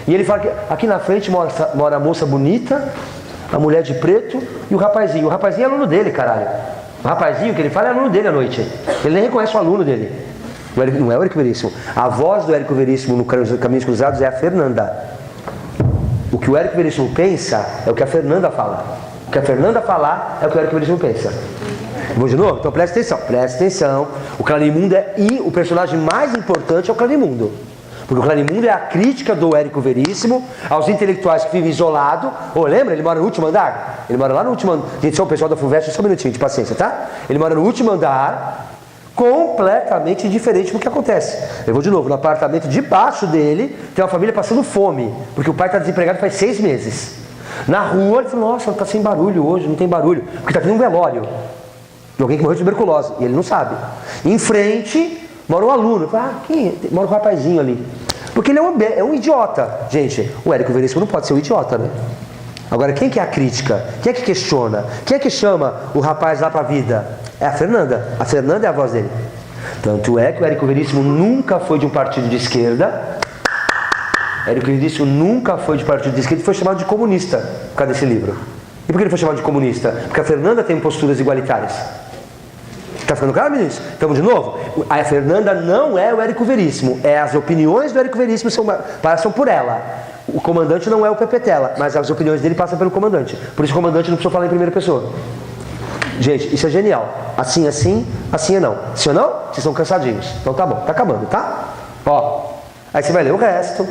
E ele fala que aqui na frente mora a moça bonita, a mulher de preto e o rapazinho. O rapazinho é aluno dele, caralho. O rapazinho que ele fala é aluno dele à noite. Ele nem reconhece o aluno dele. Não é o Érico Veríssimo. A voz do Érico Veríssimo no Caminhos Cruzados é a Fernanda. O que o Érico Veríssimo pensa é o que a Fernanda fala. O que a Fernanda falar é o que o Érico Veríssimo pensa. Vou de novo? Então presta atenção. O Clarimundo o personagem mais importante é o Clarimundo. Porque o Clarimundo é a crítica do Érico Veríssimo aos intelectuais que vivem isolados. Lembra? Ele mora no último andar? Ele mora lá no último andar. Gente, só o pessoal da FUVEST, só um minutinho de paciência, tá? Ele mora no último andar, completamente diferente do que acontece. Eu vou de novo, no apartamento debaixo dele tem uma família passando fome, porque o pai está desempregado faz 6 meses. Na rua ele falou, nossa, está sem barulho hoje, não tem barulho, porque está tendo um velório de alguém que morreu de tuberculose, e ele não sabe. Em frente mora um aluno, mora um rapazinho ali, porque ele é um idiota. Gente, o Érico Veríssimo não pode ser um idiota, né? Agora, quem que é a crítica? Quem é que questiona? Quem é que chama o rapaz lá para a vida? É a Fernanda. A Fernanda é a voz dele. Tanto é que o Érico Veríssimo nunca foi de um partido de esquerda. Érico Veríssimo nunca foi de partido de esquerda e foi chamado de comunista por causa desse livro. E por que ele foi chamado de comunista? Porque a Fernanda tem posturas igualitárias. Tá ficando claro, meninos? Então, de novo, a Fernanda não é o Érico Veríssimo. As opiniões do Érico Veríssimo passam por ela. O comandante não é o Pepetela, mas as opiniões dele passam pelo comandante. Por isso o comandante não precisou falar em primeira pessoa. Gente, isso é genial. Assim é não. Sim ou não? Vocês estão cansadinhos. Então tá bom, tá acabando, tá? Aí você vai ler o resto.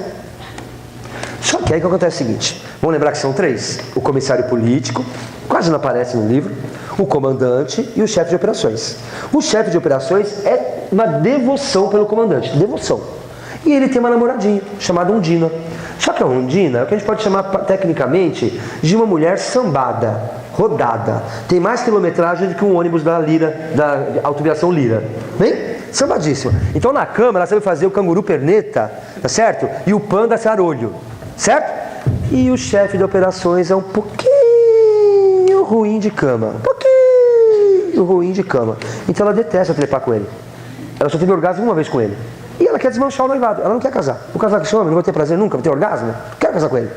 Só que aí que acontece o seguinte. Vamos lembrar que são 3. O comissário político, quase não aparece no livro. O comandante e o chefe de operações. O chefe de operações é uma devoção pelo comandante. Devoção. E ele tem uma namoradinha, chamada Undina. Só que a Undina é o que a gente pode chamar tecnicamente de uma mulher sambada, rodada. Tem mais quilometragem do que um ônibus da Lira, da autoviação Lira. Bem? Sambadíssima. Então na cama ela sabe fazer o canguru perneta, tá certo? E o panda sarolho, certo? E o chefe de operações é um pouquinho ruim de cama. Então ela detesta trepar com ele. Ela só teve orgasmo uma vez com ele. E ela quer desmanchar o noivado, ela não quer casar. Vou casar com esse homem, não vou ter prazer nunca, vou ter orgasmo, não quero casar com ele.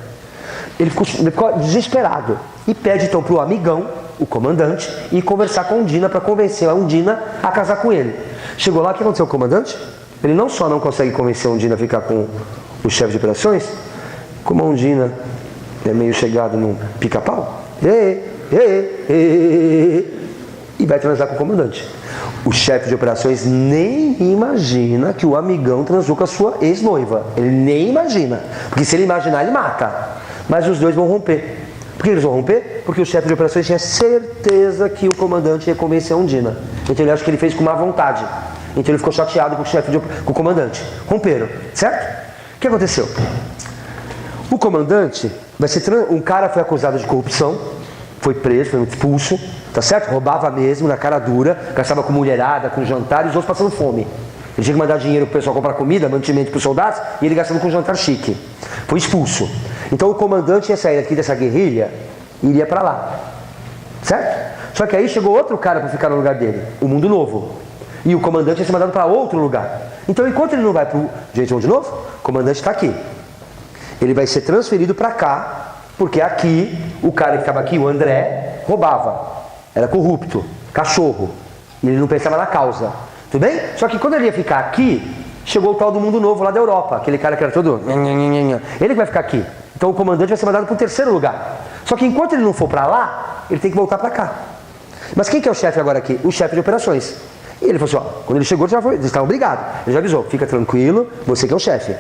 Ele ficou desesperado e pede então para o amigão, o comandante, ir conversar com a Undina para convencer a Undina a casar com ele. Chegou lá, o que aconteceu com o comandante? Ele não só não consegue convencer a Undina a ficar com o chefe de operações, como a Undina é meio chegado no pica-pau, e vai transar com o comandante. O chefe de operações nem imagina que o amigão transou com a sua ex-noiva. Ele nem imagina. Porque se ele imaginar, ele mata. Mas os dois vão romper. Por que eles vão romper? Porque o chefe de operações tinha certeza que o comandante ia convencer a Undina. Então ele acha que ele fez com má vontade. Então ele ficou chateado com com o comandante. Romperam, certo? O que aconteceu? O comandante um cara foi acusado de corrupção, foi preso, foi expulso, tá certo? Roubava mesmo, na cara dura, gastava com mulherada, com jantar, e os outros passando fome. Ele tinha que mandar dinheiro pro pessoal comprar comida, mantimento pros soldados, e ele gastando com jantar chique. Foi expulso. Então o comandante ia sair aqui dessa guerrilha e iria para lá, certo? Só que aí chegou outro cara para ficar no lugar dele, o Mundo Novo. E o comandante vai ser mandado para outro lugar. Então, enquanto ele não vai para o... Gente, vamos de novo? O comandante está aqui. Ele vai ser transferido para cá, porque aqui, o cara que estava aqui, o André, roubava. Era corrupto, cachorro. E ele não pensava na causa. Tudo bem? Só que quando ele ia ficar aqui, chegou o tal do Mundo Novo lá da Europa. Aquele cara que era todo... Ele que vai ficar aqui. Então o comandante vai ser mandado para o terceiro lugar. Só que enquanto ele não for para lá, ele tem que voltar para cá. Mas quem que é o chefe agora aqui? O chefe de operações. E ele falou assim, ó, quando ele chegou, ele estava obrigado. Ele já avisou, fica tranquilo, você que é o chefe.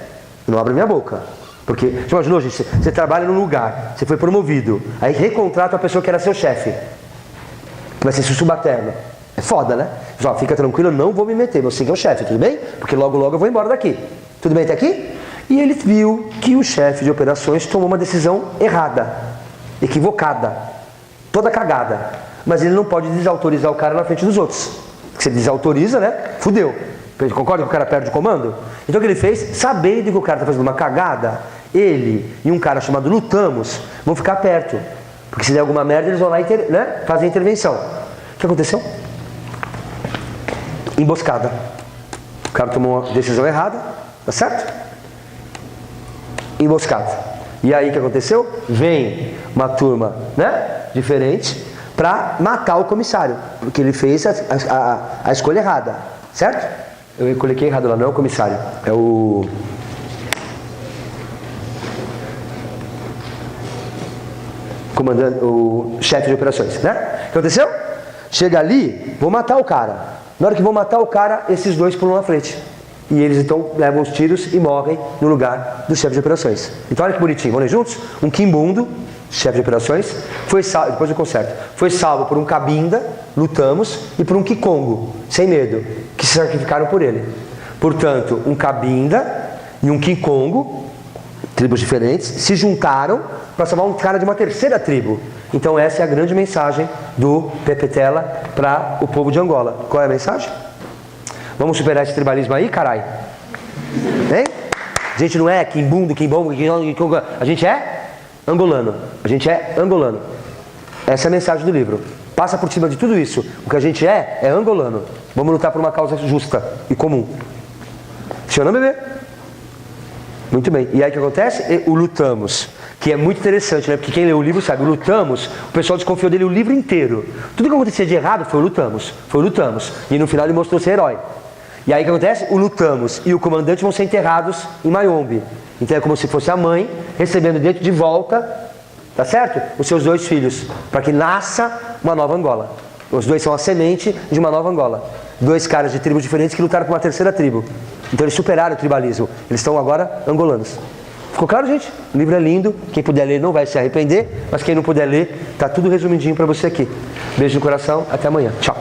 Não abre minha boca. Porque, você imaginou, gente, você trabalha num lugar, você foi promovido, aí recontrata a pessoa que era seu chefe. Vai ser seu subalterno. É foda, né? Ó, fica tranquilo, eu não vou me meter, você que é o chefe, tudo bem? Porque logo logo eu vou embora daqui. Tudo bem até aqui? E ele viu que o chefe de operações tomou uma decisão errada, equivocada, toda cagada. Mas ele não pode desautorizar o cara na frente dos outros. Porque se ele desautoriza, né? Fudeu. Concorda que o cara perde o comando? Então o que ele fez? Sabendo que o cara está fazendo uma cagada, ele e um cara chamado Lutamos vão ficar perto. Porque se der alguma merda, eles vão lá e fazer a intervenção. O que aconteceu? Emboscada. O cara tomou uma decisão errada, tá certo? Emboscada. E aí o que aconteceu? Vem uma turma, né, diferente para matar o comissário, porque ele fez a escolha errada, certo? Eu coloquei errado lá, não é o comissário, é o comandante, o chefe de operações, né? O que aconteceu? Chega ali, vou matar o cara. Na hora que vou matar o cara, esses dois pulam na frente. E eles então levam os tiros e morrem no lugar do chefe de operações. Então olha que bonitinho, vamos ler juntos? Um quimbundo, chefe de operações, foi salvo, depois eu conserto, foi salvo por um cabinda, Lutamos, e por um quicongo, sem medo, que se sacrificaram por ele. Portanto, um cabinda e um quicongo, tribos diferentes, se juntaram para salvar um cara de uma terceira tribo. Então essa é a grande mensagem do Pepetela para o povo de Angola. Qual é a mensagem? Vamos superar esse tribalismo aí, carai? Hein? A gente não é quimbundo, quimbombo, a gente é angolano. A gente é angolano. Essa é a mensagem do livro. Passa por cima de tudo isso. O que a gente é angolano. Vamos lutar por uma causa justa e comum. Seu nome, bebê? Muito bem. E aí o que acontece? O Lutamos. Que é muito interessante, né? Porque quem lê o livro sabe, o Lutamos, o pessoal desconfiou dele o livro inteiro. Tudo que acontecia de errado foi o Lutamos. Foi o Lutamos. E no final ele mostrou ser herói. E aí o que acontece? O Lutamos e o comandante vão ser enterrados em Mayombe. Então é como se fosse a mãe recebendo dentro de volta, tá certo? Os seus dois filhos, para que nasça uma nova Angola. Os dois são a semente de uma nova Angola. Dois caras de tribos diferentes que lutaram por uma terceira tribo. Então eles superaram o tribalismo. Eles estão agora angolanos. Ficou claro, gente? O livro é lindo. Quem puder ler não vai se arrepender. Mas quem não puder ler, tá tudo resumidinho para você aqui. Beijo no coração. Até amanhã. Tchau.